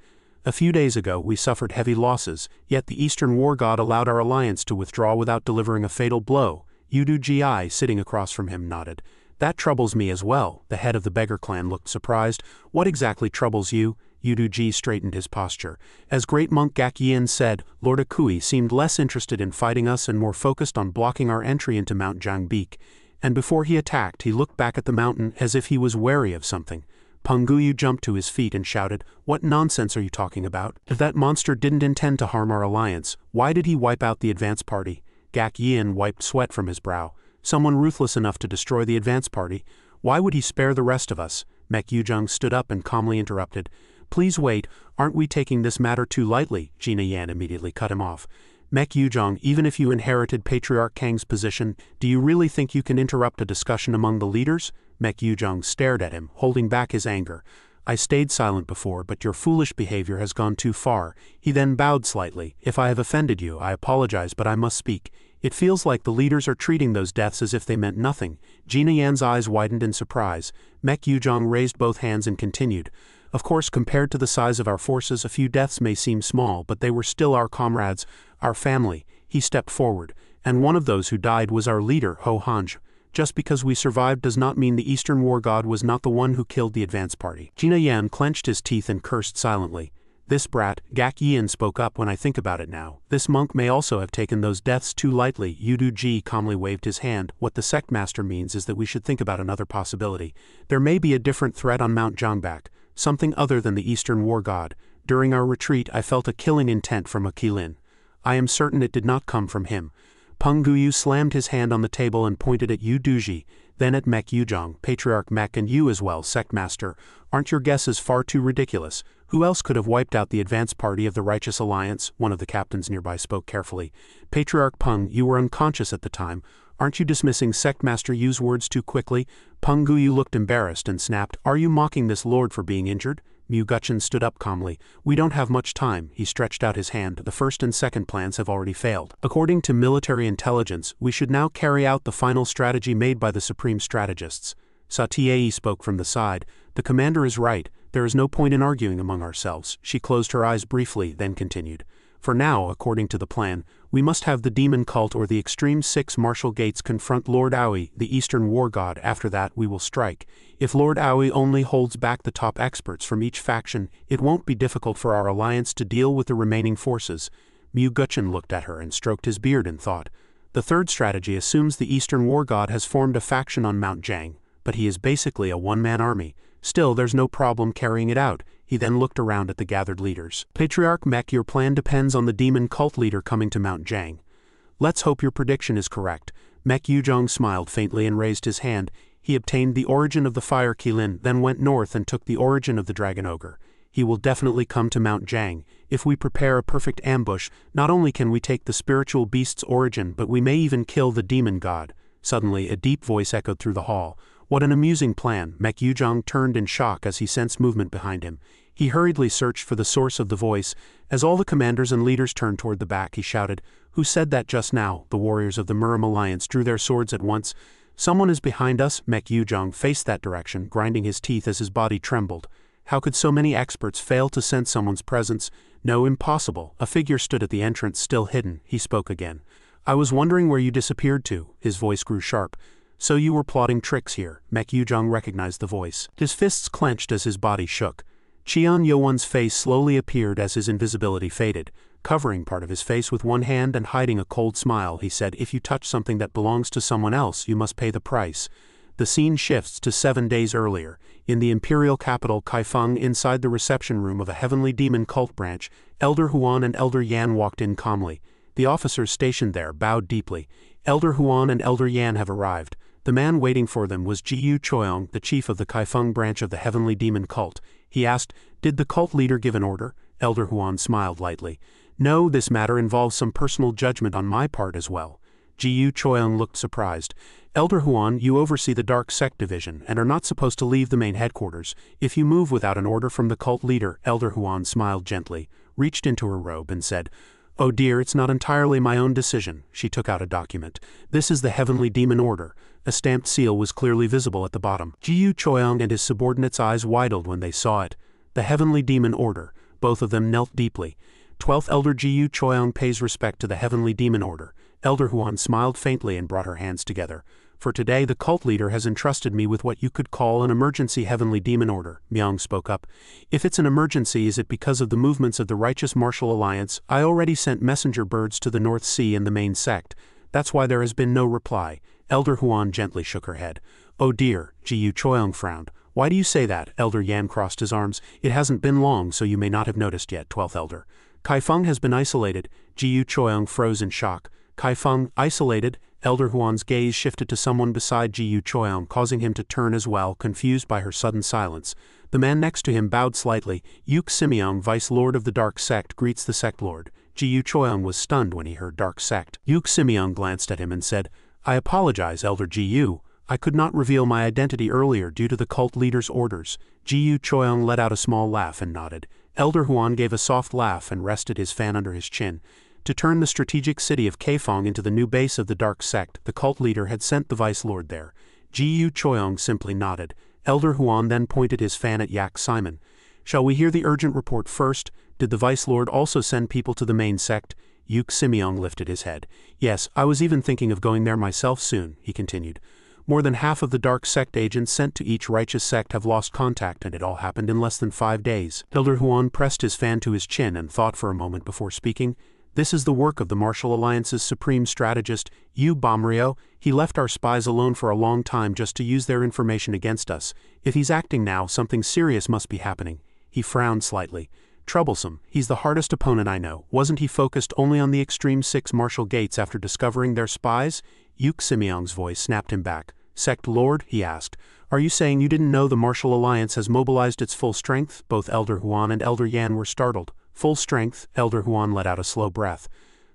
A few days ago we suffered heavy losses, yet the Eastern War God allowed our alliance to withdraw without delivering a fatal blow. Yudu Gi, sitting across from him, nodded. That troubles me as well. The head of the beggar clan looked surprised. What exactly troubles you? Yudu Ji straightened his posture. As great monk Baek Gi said, Lord Akui seemed less interested in fighting us and more focused on blocking our entry into Mount Jangbek. And before he attacked, he looked back at the mountain as if he was wary of something. Punguyu jumped to his feet and shouted, What nonsense are you talking about? If that monster didn't intend to harm our alliance, why did he wipe out the advance party? Baek Gi wiped sweat from his brow. Someone ruthless enough to destroy the advance party. Why would he spare the rest of us? Mek Yujung stood up and calmly interrupted. Please wait, aren't we taking this matter too lightly? Gina Yan immediately cut him off. Mek Yujung, even if you inherited Patriarch Kang's position, do you really think you can interrupt a discussion among the leaders? Mek Yujung stared at him, holding back his anger. I stayed silent before, but your foolish behavior has gone too far. He then bowed slightly. If I have offended you, I apologize, but I must speak. It feels like the leaders are treating those deaths as if they meant nothing. Gina Yan's eyes widened in surprise. Mek Yujong raised both hands and continued. Of course, compared to the size of our forces, a few deaths may seem small, but they were still our comrades, our family. He stepped forward, and one of those who died was our leader, Ho Hanj. Just because we survived does not mean the Eastern War God was not the one who killed the advance party. Gina Yan clenched his teeth and cursed silently. This brat, Baek Gi spoke up when I think about it now. This monk may also have taken those deaths too lightly. Yudu Ji calmly waved his hand. What the sect master means is that we should think about another possibility. There may be a different threat on Mount Jangbek, something other than the Eastern War God. During our retreat, I felt a killing intent from Akilin. I am certain it did not come from him. Punguyu slammed his hand on the table and pointed at Yu Duji, then at Mek Yujong, Patriarch Mek, and you as well, Sect Master. Aren't your guesses far too ridiculous? Who else could have wiped out the advance party of the Righteous Alliance? One of the captains nearby spoke carefully. Patriarch Peng, you were unconscious at the time. Aren't you dismissing Sect Master Yu's words too quickly? Punguyu looked embarrassed and snapped, Are you mocking this lord for being injured? Mu Gutchen stood up calmly. We don't have much time. He stretched out his hand. The first and second plans have already failed. According to military intelligence, we should now carry out the final strategy made by the supreme strategists. Satiei spoke from the side. The commander is right. There is no point in arguing among ourselves. She closed her eyes briefly, then continued. For now, according to the plan, we must have the demon cult or the extreme 6 martial gates confront Lord Aoi, the Eastern War God. After that, we will strike. If Lord Aoi only holds back the top experts from each faction, it won't be difficult for our alliance to deal with the remaining forces. Mu Gutchen looked at her and stroked his beard in thought. The third strategy assumes the Eastern War God has formed a faction on Mount Jang, but he is basically a one-man army. Still, there's no problem carrying it out. He then looked around at the gathered leaders. Patriarch Mek, your plan depends on the demon cult leader coming to Mount Jang. Let's hope your prediction is correct. Mek Yujong smiled faintly and raised his hand. He obtained the origin of the Fire Qilin, then went north and took the origin of the Dragon Ogre. He will definitely come to Mount Jang. If we prepare a perfect ambush, not only can we take the spiritual beast's origin, but we may even kill the demon god. Suddenly, a deep voice echoed through the hall. What an amusing plan. Mek Yujong turned in shock as he sensed movement behind him. He hurriedly searched for the source of the voice. As all the commanders and leaders turned toward the back, he shouted, Who said that just now? The warriors of the Murim Alliance drew their swords at once. Someone is behind us. Mek Yujong faced that direction, grinding his teeth as his body trembled. How could so many experts fail to sense someone's presence? No, impossible. A figure stood at the entrance, still hidden. He spoke again. I was wondering where you disappeared to. His voice grew sharp. So you were plotting tricks here. Mek Yujong recognized the voice. His fists clenched as his body shook. Cheon Yeo-Woon's face slowly appeared as his invisibility faded. Covering part of his face with one hand and hiding a cold smile, he said, if you touch something that belongs to someone else, you must pay the price. The scene shifts to 7 days earlier. In the Imperial capital Kaifeng, inside the reception room of a heavenly demon cult branch, Elder Huan and Elder Yan walked in calmly. The officers stationed there bowed deeply. Elder Huan and Elder Yan have arrived. The man waiting for them was Jiyu Choyong, the chief of the Kaifeng branch of the heavenly demon cult. He asked, did the cult leader give an order? Elder Huan smiled lightly. No, this matter involves some personal judgment on my part as well. Jiyu Choyong looked surprised. Elder Huan, you oversee the Dark Sect Division and are not supposed to leave the main headquarters. If you move without an order from the cult leader, Elder Huan smiled gently, reached into her robe and said, oh dear, it's not entirely my own decision. She took out a document. This is the Heavenly Demon Order. A stamped seal was clearly visible at the bottom. Jiyu Choyong and his subordinates' eyes widened when they saw it. The Heavenly Demon Order. Both of them knelt deeply. 12th Elder Jiyu Choyong pays respect to the Heavenly Demon Order. Elder Huan smiled faintly and brought her hands together. For today the cult leader has entrusted me with what you could call an emergency Heavenly Demon Order. Myung spoke up. If it's an emergency, is it because of the movements of the Righteous Martial Alliance? I already sent messenger birds to the North Sea and the main sect. That's why there has been no reply. Elder Huan gently shook her head. Oh dear, Jiyu Choyong frowned. Why do you say that? Elder Yan crossed his arms. It hasn't been long, so you may not have noticed yet, 12th Elder. Kaifeng has been isolated. Jiyu Choyong froze in shock. Kaifeng, isolated? Elder Huan's gaze shifted to someone beside Jiyu Choyong, causing him to turn as well, confused by her sudden silence. The man next to him bowed slightly. Yuk Simeong, Vice Lord of the Dark Sect, greets the Sect Lord. Jiyu Choyong was stunned when he heard Dark Sect. Yuk Simeong glanced at him and said, I apologize, Elder Jiyu. I could not reveal my identity earlier due to the cult leader's orders. Jiyu Choyong let out a small laugh and nodded. Elder Huan gave a soft laugh and rested his fan under his chin. To turn the strategic city of Kaifeng into the new base of the Dark Sect, the cult leader had sent the Vice Lord there. Jiyu Choyong simply nodded. Elder Huan then pointed his fan at Yak Simon. Shall we hear the urgent report first? Did the Vice Lord also send people to the main sect? Yuk Simeong lifted his head. Yes, I was even thinking of going there myself soon, he continued. More than half of the Dark Sect agents sent to each righteous sect have lost contact, and it all happened in less than 5 days. Elder Huan pressed his fan to his chin and thought for a moment before speaking. This is the work of the Martial Alliance's supreme strategist, Yu Bomrio. He left our spies alone for a long time just to use their information against us. If he's acting now, something serious must be happening. He frowned slightly. Troublesome. He's the hardest opponent I know. Wasn't he focused only on the Extreme 6 Martial Gates after discovering their spies? Yuk Simeong's voice snapped him back. Sect Lord, he asked, are you saying you didn't know the Martial Alliance has mobilized its full strength? Both Elder Huan and Elder Yan were startled. Full strength? Elder Huan let out a slow breath.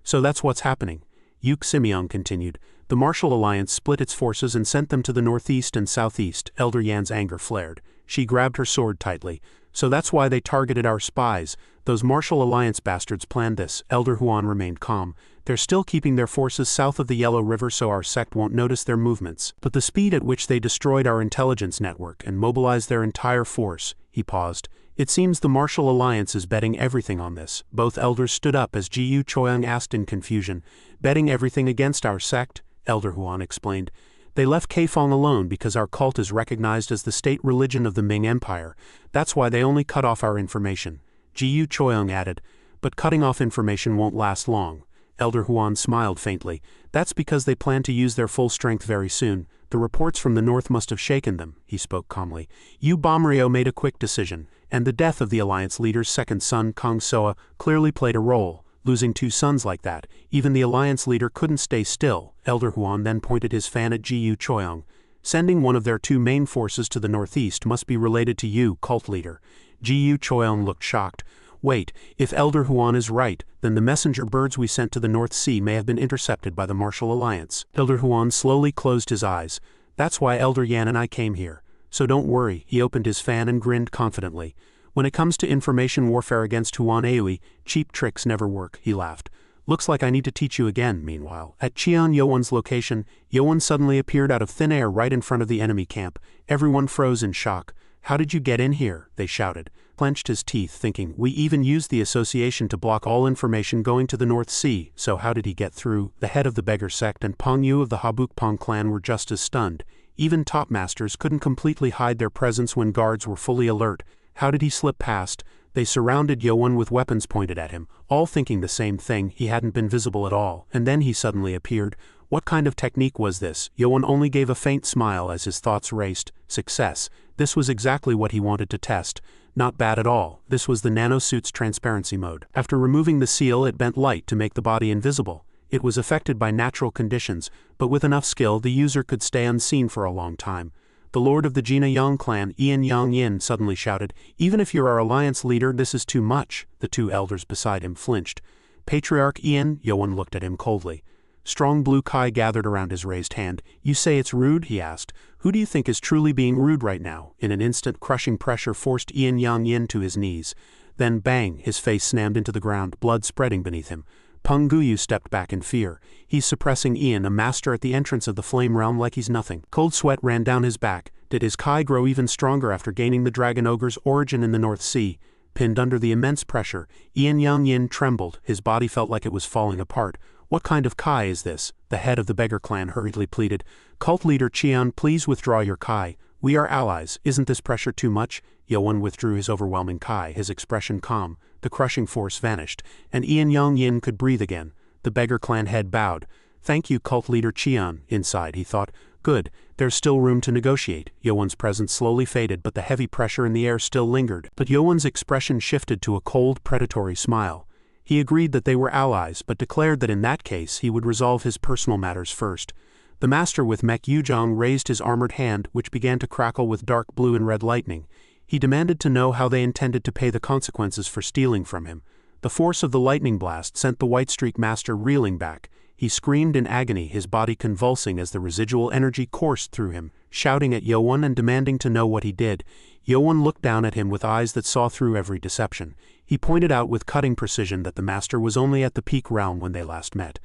So that's what's happening. Yuk Simeong continued. The Martial Alliance split its forces and sent them to the northeast and southeast. Elder Yan's anger flared. She grabbed her sword tightly. So that's why they targeted our spies. Those Martial Alliance bastards planned this. Elder Huan remained calm. They're still keeping their forces south of the Yellow River so our sect won't notice their movements. But the speed at which they destroyed our intelligence network and mobilized their entire force, he paused. It seems the Martial Alliance is betting everything on this. Both elders stood up as Jiyu Choyong asked in confusion. Betting everything against our sect? Elder Huan explained. They left Kaifeng alone because our cult is recognized as the state religion of the Ming Empire. That's why they only cut off our information. Jiyu Choyong added, but cutting off information won't last long. Elder Huan smiled faintly. That's because they plan to use their full strength very soon. The reports from the north must have shaken them, he spoke calmly. Yu Bomrio made a quick decision, and the death of the Alliance leader's second son, Kong Soa, clearly played a role. Losing 2 sons like that, even the Alliance leader couldn't stay still. Elder Huan then pointed his fan at Jiyu Choyong. Sending one of their 2 main forces to the northeast must be related to you, cult leader. Jiyu Choyong looked shocked. Wait, if Elder Huan is right, then the messenger birds we sent to the North Sea may have been intercepted by the Martial Alliance. Elder Huan slowly closed his eyes. That's why Elder Yan and I came here. So don't worry, he opened his fan and grinned confidently. When it comes to information warfare against Huan Aoi, cheap tricks never work, he laughed. Looks like I need to teach you again, meanwhile. At Cheon Yeo-Woon's location, Yoan suddenly appeared out of thin air right in front of the enemy camp. Everyone froze in shock. "How did you get in here?" they shouted. Clenched his teeth, thinking, "We even used the association to block all information going to the North Sea, so how did he get through?" The head of the beggar sect and Pong Yu of the Habukpong clan were just as stunned. Even top masters couldn't completely hide their presence when guards were fully alert. How did he slip past? They surrounded Yoan with weapons pointed at him, all thinking the same thing. He hadn't been visible at all, and then he suddenly appeared. What kind of technique was this? Yoan only gave a faint smile as his thoughts raced. Success. This was exactly what he wanted to test. Not bad at all. This was the Nano suit's transparency mode. After removing the seal, it bent light to make the body invisible. It was affected by natural conditions, but with enough skill the user could stay unseen for a long time. The lord of the Jina Yang clan, Ian Yang Yin, suddenly shouted, "Even if you're our alliance leader, this is too much." The two elders beside him flinched. "Patriarch Ian?" Yoan looked at him coldly. Strong blue Kai gathered around his raised hand. "You say it's rude?" he asked. "Who do you think is truly being rude right now?" In an instant, crushing pressure forced Ian Yang Yin to his knees. Then bang, his face slammed into the ground, blood spreading beneath him. Peng Guyu stepped back in fear. He's suppressing Ian, a master at the entrance of the flame realm, like he's nothing. Cold sweat ran down his back. Did his Kai grow even stronger after gaining the Dragon Ogre's origin in the North Sea? Pinned under the immense pressure, Ian Yang Yin trembled. His body felt like it was falling apart. "What kind of Kai is this?" The head of the beggar clan hurriedly pleaded. "Cult leader Cheon, please withdraw your Kai. We are allies. Isn't this pressure too much?" Yoan withdrew his overwhelming Kai, his expression calm. The crushing force vanished, and Ian Yang Yin could breathe again. The beggar clan head bowed. "Thank you, cult leader Cheon." Inside, he thought, "Good, there's still room to negotiate." Yoan's presence slowly faded, but the heavy pressure in the air still lingered. But Yoan's expression shifted to a cold, predatory smile. He agreed that they were allies, but declared that in that case he would resolve his personal matters first. The master with Mek Yujong raised his armored hand, which began to crackle with dark blue and red lightning. He demanded to know how they intended to pay the consequences for stealing from him. The force of the lightning blast sent the White Streak master reeling back. He screamed in agony, his body convulsing as the residual energy coursed through him, shouting at Yoan and demanding to know what he did. Yoan looked down at him with eyes that saw through every deception. He pointed out with cutting precision that the master was only at the peak realm when they last met.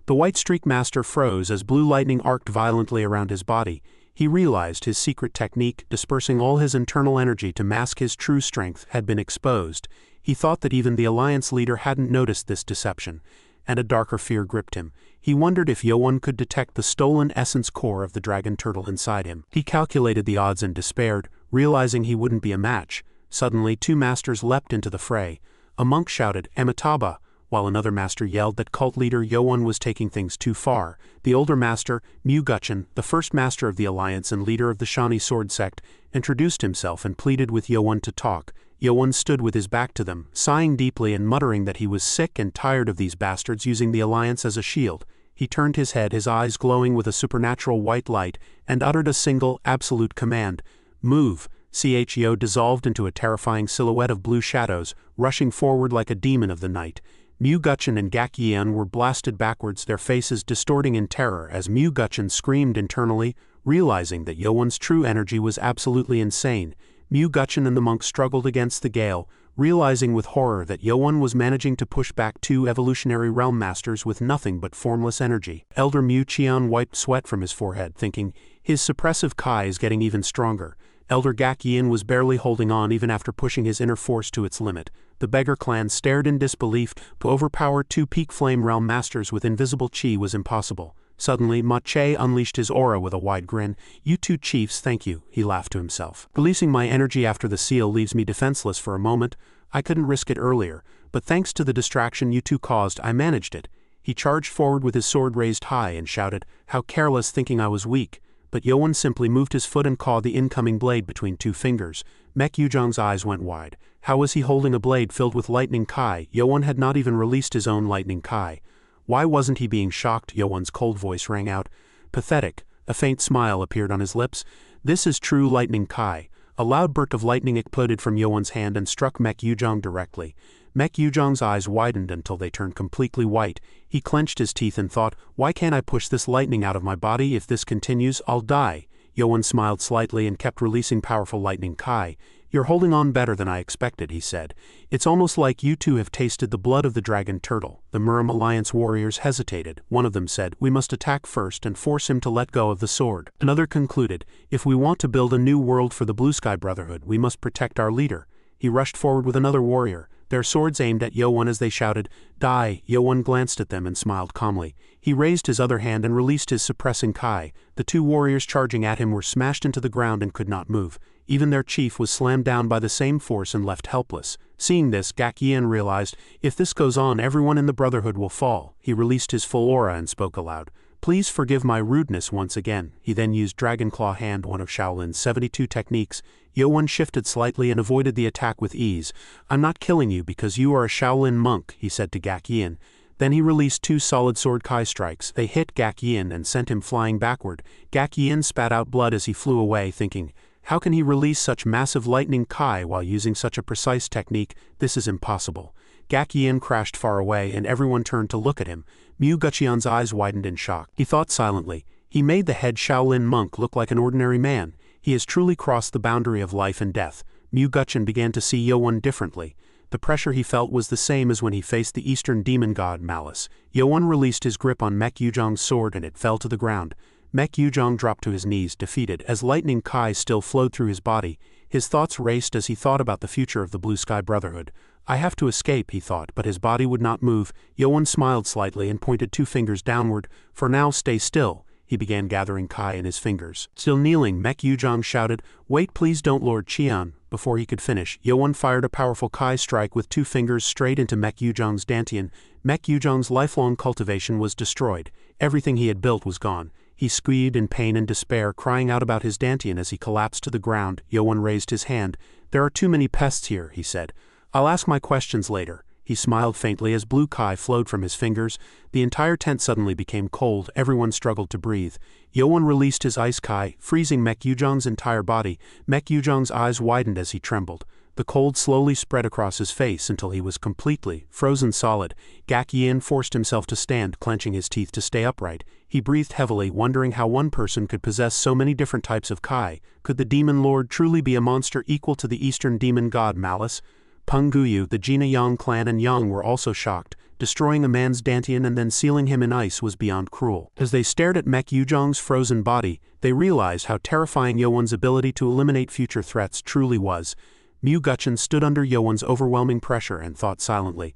The White Streak master froze as blue lightning arced violently around his body. He realized his secret technique, dispersing all his internal energy to mask his true strength, had been exposed. He thought that even the alliance leader hadn't noticed this deception, and a darker fear gripped him. He wondered if Yoan could detect the stolen essence core of the dragon turtle inside him. He calculated the odds and despaired, realizing he wouldn't be a match. Suddenly, two masters leapt into the fray. A monk shouted, "Amitabha," while another master yelled that cult leader Yoan was taking things too far. The older master, Mu Gutchen, the first master of the alliance and leader of the Shani sword sect, introduced himself and pleaded with Yoan to talk. Yoan stood with his back to them, sighing deeply and muttering that he was sick and tired of these bastards using the alliance as a shield. He turned his head, his eyes glowing with a supernatural white light, and uttered a single, absolute command. "Move." Cho dissolved into a terrifying silhouette of blue shadows, rushing forward like a demon of the night. Mu Gutchen and Gak Yeon were blasted backwards, their faces distorting in terror as Mu Gutchen screamed internally, realizing that Yoan's true energy was absolutely insane. Mu Gutchen and the monk struggled against the gale, realizing with horror that Yoan was managing to push back two evolutionary realm masters with nothing but formless energy. Elder Mu Cheon wiped sweat from his forehead, thinking, his suppressive Kai is getting even stronger. Elder Gak Yin was barely holding on even after pushing his inner force to its limit. The beggar clan stared in disbelief. To overpower two peak flame realm masters with invisible chi was impossible. Suddenly, Ma Che unleashed his aura with a wide grin. "You two chiefs, thank you," he laughed to himself. "Releasing my energy after the seal leaves me defenseless for a moment. I couldn't risk it earlier, but thanks to the distraction you two caused, I managed it." He charged forward with his sword raised high and shouted, "How careless, thinking I was weak." But Yoan simply moved his foot and caught the incoming blade between two fingers. Mek Yujong's eyes went wide. How was he holding a blade filled with lightning Kai? Yoan had not even released his own lightning Kai. Why wasn't he being shocked? Yoan's cold voice rang out. Pathetic. A faint smile appeared on his lips. This is true lightning Kai. A loud burst of lightning exploded from Yoan's hand and struck Mek Yujong directly. Mek Yujong's eyes widened until they turned completely white. He clenched his teeth and thought, why can't I push this lightning out of my body? If this continues, I'll die. Yoan smiled slightly and kept releasing powerful lightning Kai. "You're holding on better than I expected," he said. "It's almost like you two have tasted the blood of the dragon turtle." The Muram Alliance warriors hesitated. One of them said, "We must attack first and force him to let go of the sword." Another concluded, "If we want to build a new world for the Blue Sky Brotherhood, we must protect our leader." He rushed forward with another warrior, their swords aimed at Yoan as they shouted, "Die!" Yoan glanced at them and smiled calmly. He raised his other hand and released his suppressing kai. The two warriors charging at him were smashed into the ground and could not move. Even their chief was slammed down by the same force and left helpless. Seeing this, Baek Gi realized, if this goes on, everyone in the Brotherhood will fall. He released his full aura and spoke aloud. "Please forgive my rudeness once again." He then used Dragon Claw Hand, one of Shaolin's 72 techniques. Yoan shifted slightly and avoided the attack with ease. "I'm not killing you because you are a Shaolin monk," he said to Baek Gi. Then he released two solid sword kai strikes. They hit Baek Gi and sent him flying backward. Baek Gi spat out blood as he flew away, thinking, how can he release such massive lightning kai while using such a precise technique? This is impossible. Baek Gi crashed far away and everyone turned to look at him. Guqian's eyes widened in shock. He thought silently, he made the head Shaolin monk look like an ordinary man. He has truly crossed the boundary of life and death. Guqian began to see Yoan differently. The pressure he felt was the same as when he faced the Eastern demon god Malice. Yoan released his grip on Mek Yujong's sword and it fell to the ground. Mek Yujong dropped to his knees, defeated, as lightning kai still flowed through his body. His thoughts raced as he thought about the future of the Blue Sky Brotherhood. "I have to escape," he thought, but his body would not move. Yoan smiled slightly and pointed two fingers downward. "For now, stay still." He began gathering kai in his fingers. Still kneeling, Mek Yujong shouted, "Wait, please don't, Lord Cheon." Before he could finish, Yoan fired a powerful kai strike with two fingers straight into Mek Yujong's dantian. Mek Yujong's lifelong cultivation was destroyed. Everything he had built was gone. He squealed in pain and despair, crying out about his dantian as he collapsed to the ground. Yoan raised his hand. "There are too many pests here," he said. "I'll ask my questions later." He smiled faintly as blue kai flowed from his fingers. The entire tent suddenly became cold. Everyone struggled to breathe. Yoan released his ice kai, freezing Mek Yujong's entire body. Mek Yujong's eyes widened as he trembled. The cold slowly spread across his face until he was completely frozen solid. Baek Gi forced himself to stand, clenching his teeth to stay upright. He breathed heavily, wondering how one person could possess so many different types of kai. Could the demon lord truly be a monster equal to the Eastern demon god Malice? Peng Guyu, the Jina Yang clan and Yang were also shocked. Destroying a man's dantian and then sealing him in ice was beyond cruel. As they stared at Mek Yujong's frozen body, they realized how terrifying Yoan's ability to eliminate future threats truly was. Guqian stood under Yoan's overwhelming pressure and thought silently.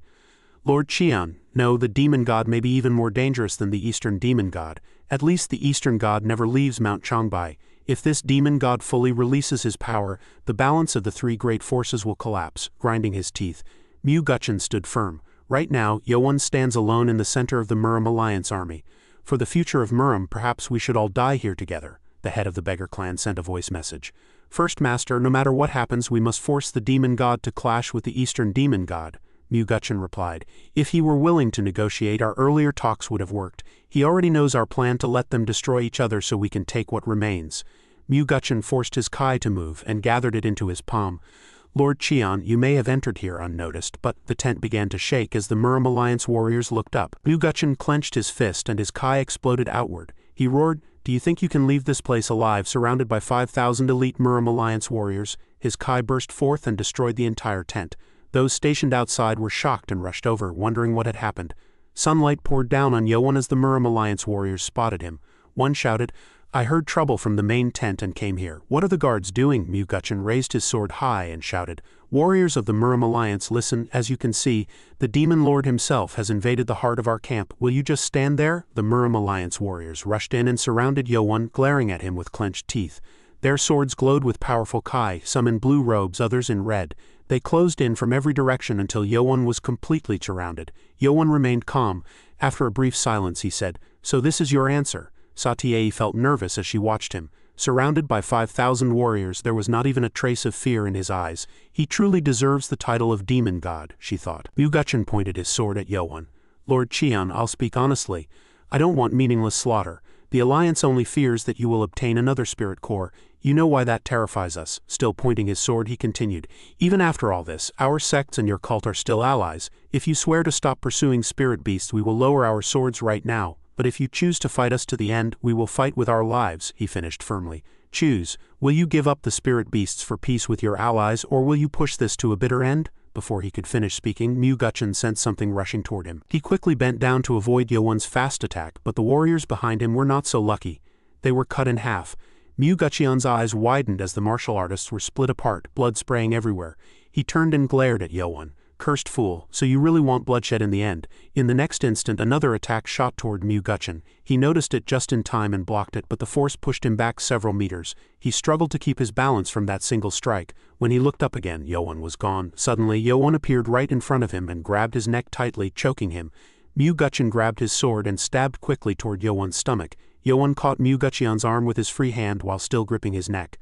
"Lord Cheon, no, the demon god may be even more dangerous than the Eastern demon god. At least the Eastern god never leaves Mount Changbai. If this demon god fully releases his power, the balance of the three great forces will collapse." Grinding his teeth, Guqian stood firm. Right now, Yoan stands alone in the center of the Muram Alliance army. "For the future of Muram, perhaps we should all die here together." The head of the beggar clan sent a voice message. "First Master, no matter what happens, we must force the demon god to clash with the Eastern demon god." Guqian replied. "If he were willing to negotiate, our earlier talks would have worked. He already knows our plan to let them destroy each other so we can take what remains." Guqian forced his kai to move and gathered it into his palm. "Lord Cheon, you may have entered here unnoticed, but..." The tent began to shake as the Muram Alliance warriors looked up. Guqian clenched his fist and his kai exploded outward. He roared, "Do you think you can leave this place alive, surrounded by 5,000 elite Muram Alliance warriors?" His kai burst forth and destroyed the entire tent. Those stationed outside were shocked and rushed over, wondering what had happened. Sunlight poured down on Yoan as the Muram Alliance warriors spotted him. One shouted, "I heard trouble from the main tent and came here. What are the guards doing?" Guqian raised his sword high and shouted, "Warriors of the Muram Alliance, listen. As you can see, the demon lord himself has invaded the heart of our camp. Will you just stand there?" The Muram Alliance warriors rushed in and surrounded Yoan, glaring at him with clenched teeth. Their swords glowed with powerful kai, some in blue robes, others in red. They closed in from every direction until Yoan was completely surrounded. Yoan remained calm. After a brief silence he said, "So this is your answer." Satie felt nervous as she watched him. Surrounded by 5,000 warriors, there was not even a trace of fear in his eyes. He truly deserves the title of demon god, she thought. Guqian pointed his sword at Yoan. "Lord Cheon, I'll speak honestly. I don't want meaningless slaughter. The Alliance only fears that you will obtain another spirit core. You know why that terrifies us." Still pointing his sword, he continued, "Even after all this, our sects and your cult are still allies. If you swear to stop pursuing spirit beasts, we will lower our swords right now. But if you choose to fight us to the end, we will fight with our lives," he finished firmly. Choose, will you give up the spirit beasts for peace with your allies, or will you push this to a bitter end? Before he could finish speaking, Myu-Gutchen sensed something rushing toward him. He quickly bent down to avoid Yoan's fast attack, but the warriors behind him were not so lucky. They were cut in half. Myu-Gutcheon's eyes widened as the martial artists were split apart, blood spraying everywhere. He turned and glared at Yoan. Cursed fool, so you really want bloodshed in the end. In the next instant another attack shot toward Myu-Gutchen. He noticed it just in time and blocked it, but the force pushed him back several meters. He struggled to keep his balance from that single strike. When he looked up again, Yoan was gone. Suddenly, Yoan appeared right in front of him and grabbed his neck tightly, choking him. Myu-Gutchen grabbed his sword and stabbed quickly toward Yoan's stomach. Yoan caught Myu-Gutcheon's arm with his free hand while still gripping his neck.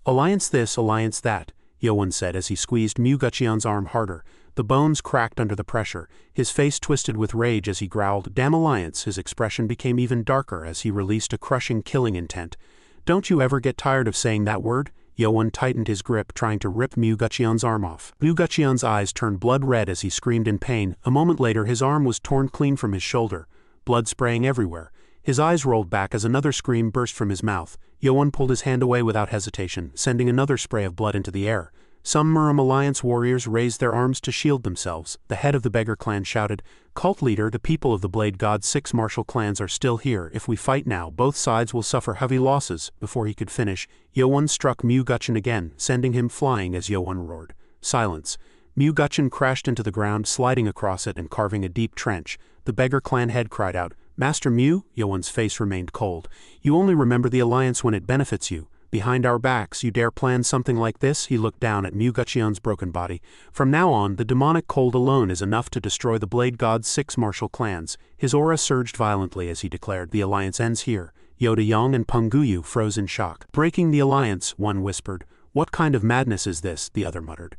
Alliance this, alliance that, Yoan said as he squeezed Myu-Gutcheon's arm harder. The bones cracked under the pressure. His face twisted with rage as he growled, "Damn alliance!" His expression became even darker as he released a crushing killing intent. "Don't you ever get tired of saying that word?" Yoan tightened his grip, trying to rip Myu-Gutcheon's arm off. Myu-Gutcheon's eyes turned blood red as he screamed in pain. A moment later his arm was torn clean from his shoulder, blood spraying everywhere. His eyes rolled back as another scream burst from his mouth. Yoan pulled his hand away without hesitation, sending another spray of blood into the air. Some Muram Alliance warriors raised their arms to shield themselves. The head of the beggar clan shouted, "Cult leader, the people of the Blade God's 6 martial clans are still here. If we fight now, both sides will suffer heavy losses." Before he could finish, Yoan struck Myu-Gutchen again, sending him flying as Yoan roared. Silence. Myu-Gutchen crashed into the ground, sliding across it and carving a deep trench. The beggar clan head cried out, "Master Myu?" Yoan's face remained cold. "You only remember the alliance when it benefits you. Behind our backs, you dare plan something like this?" He looked down at Myu-Gutcheon's broken body. "From now on, the demonic cold alone is enough to destroy the Blade God's 6 martial clans." His aura surged violently as he declared, "The alliance ends here." Yoda Yang and Punguyu froze in shock. "Breaking the alliance," one whispered. "What kind of madness is this?" the other muttered.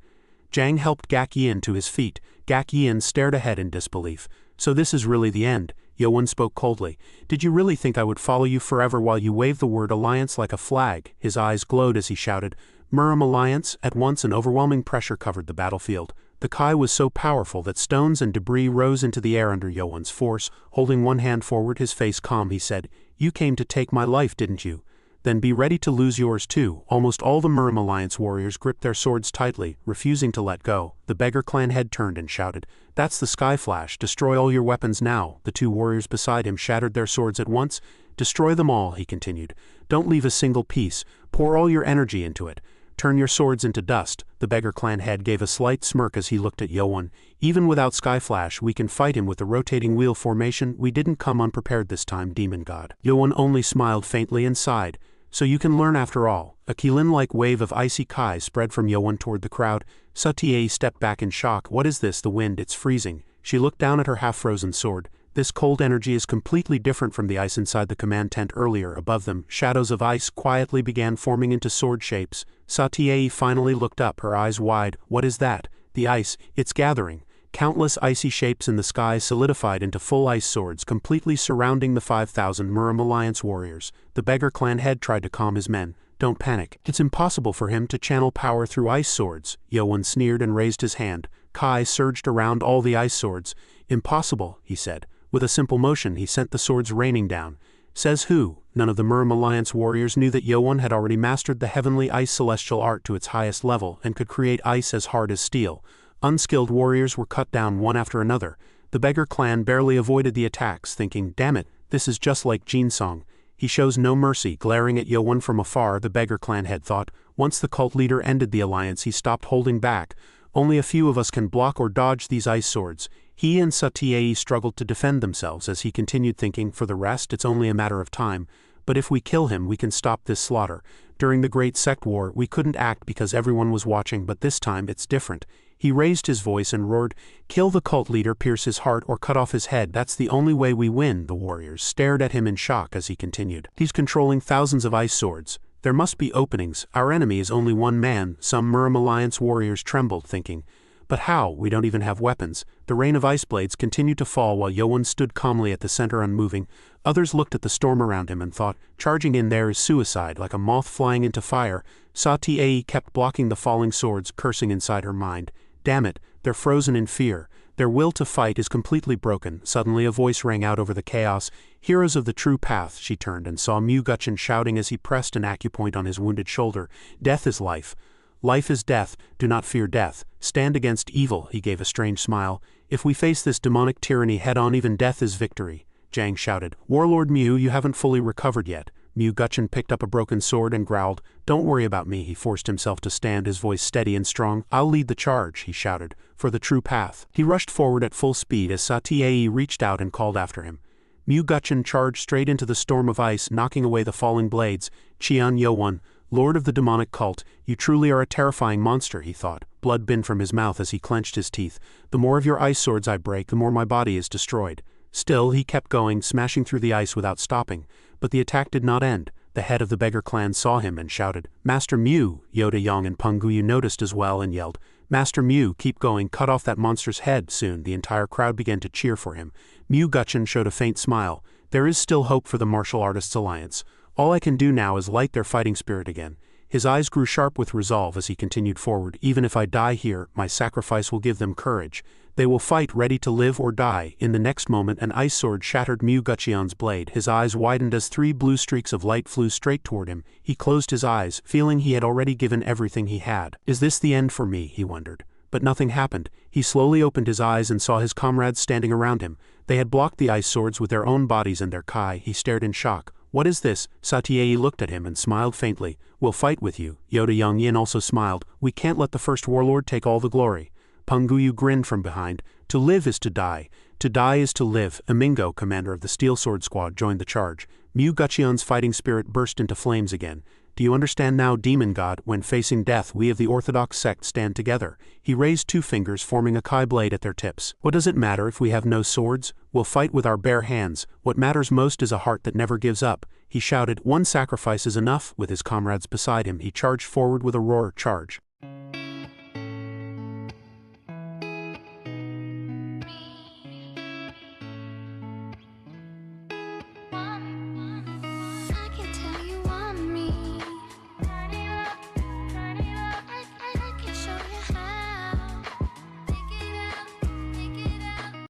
Jang helped Baek Gi to his feet. Baek Gi stared ahead in disbelief. "So this is really the end?" Yoan spoke coldly. "Did you really think I would follow you forever while you waved the word alliance like a flag?" His eyes glowed as he shouted, "Muram Alliance!" At once an overwhelming pressure covered the battlefield. The Kai was so powerful that stones and debris rose into the air under Yoan's force. Holding one hand forward, his face calm, he said, "You came to take my life, didn't you? Then be ready to lose yours too." Almost all the Muram Alliance warriors gripped their swords tightly, refusing to let go. The beggar clan head turned and shouted, "That's the Sky Flash, destroy all your weapons now." The 2 warriors beside him shattered their swords at once. "Destroy them all," he continued. "Don't leave a single piece. Pour all your energy into it. Turn your swords into dust." The beggar clan head gave a slight smirk as he looked at Yoan. "Even without Sky Flash, we can fight him with the rotating wheel formation. We didn't come unprepared this time, demon god." Yoan only smiled faintly and sighed. "So you can learn after all." A Qilin-like wave of icy Kai spread from Yoan toward the crowd. Satie stepped back in shock. "What is this? The wind, it's freezing." She looked down at her half-frozen sword. This cold energy is completely different from the ice inside the command tent earlier. Above them, shadows of ice quietly began forming into sword shapes. Satie finally looked up, her eyes wide. "What is that?" "The ice, it's gathering." Countless icy shapes in the sky solidified into full ice swords, completely surrounding the 5,000 Muram Alliance warriors. The beggar clan head tried to calm his men. "Don't panic. It's impossible for him to channel power through ice swords." Yoan sneered and raised his hand. Kai surged around all the ice swords. "Impossible," he said. With a simple motion, he sent the swords raining down. Says who? None of the Muram Alliance warriors knew that Yoan had already mastered the heavenly ice celestial art to its highest level and could create ice as hard as steel. Unskilled warriors were cut down one after another. The beggar clan barely avoided the attacks, thinking, "Damn it, this is just like Jinsong. He shows no mercy." Glaring at Yoan from afar, the beggar clan head thought, once the cult leader ended the alliance, he stopped holding back. "Only a few of us can block or dodge these ice swords." He and Satie struggled to defend themselves as he continued, thinking, "For the rest, it's only a matter of time. But if we kill him, we can stop this slaughter. During the Great Sect War, we couldn't act because everyone was watching, but this time it's different." He raised his voice and roared, "Kill the cult leader, pierce his heart, or cut off his head. That's the only way we win." The warriors stared at him in shock as he continued. "He's controlling thousands of ice swords. There must be openings. Our enemy is only one man." Some Muram Alliance warriors trembled, thinking, "But how? We don't even have weapons." The rain of ice blades continued to fall while Yoan stood calmly at the center unmoving. Others looked at the storm around him and thought, charging in there is suicide, like a moth flying into fire. Satie kept blocking the falling swords, cursing inside her mind. "Damn it, they're frozen in fear. Their will to fight is completely broken." Suddenly a voice rang out over the chaos. Heroes of the true path. She turned and saw ManhwaCapped shouting as he pressed an acupoint on his wounded shoulder. Death is life. Life is death. Do not fear death. Stand against evil. He gave a strange smile. If we face this demonic tyranny head-on, even death is victory. Jang shouted. Warlord Mew, you haven't fully recovered yet. ManhwaCapped picked up a broken sword and growled. Don't worry about me. He forced himself to stand, his voice steady and strong. I'll lead the charge, he shouted, for the true path. He rushed forward at full speed as Satie reached out and called after him. ManhwaCapped charged straight into the storm of ice, knocking away the falling blades. Cheon Yeo-Woon, Lord of the demonic cult, you truly are a terrifying monster, he thought. Blood binned from his mouth as he clenched his teeth. The more of your ice swords I break, the more my body is destroyed. Still, he kept going, smashing through the ice without stopping. But the attack did not end. The head of the beggar clan saw him and shouted, Master Mew! Yoda-Young and Punguyu noticed as well and yelled, Master Mew, keep going, cut off that monster's head. Soon, the entire crowd began to cheer for him. ManhwaCapped showed a faint smile. There is still hope for the Martial Artists Alliance. All I can do now is light their fighting spirit again. His eyes grew sharp with resolve as he continued forward. Even if I die here, my sacrifice will give them courage. They will fight ready to live or die. In the next moment, an ice sword shattered ManhwaCapped's blade. His eyes widened as 3 blue streaks of light flew straight toward him. He closed his eyes, feeling he had already given everything he had. Is this the end for me? He wondered. But nothing happened. He slowly opened his eyes and saw his comrades standing around him. They had blocked the ice swords with their own bodies and their kai. He stared in shock. What is this? Satie looked at him and smiled faintly. We'll fight with you. Yoda-Young also smiled. We can't let the first warlord take all the glory. Punguyu grinned from behind. To live is to die. To die is to live. Amingo, commander of the Steel Sword Squad, joined the charge. ManhwaCapped's fighting spirit burst into flames again. Do you understand now, demon god? When facing death, we of the Orthodox sect stand together. He raised 2 fingers, forming a kai blade at their tips. What does it matter if we have no swords? We'll fight with our bare hands. What matters most is a heart that never gives up. He shouted, one sacrifice is enough. With his comrades beside him, he charged forward with a roar. Charge.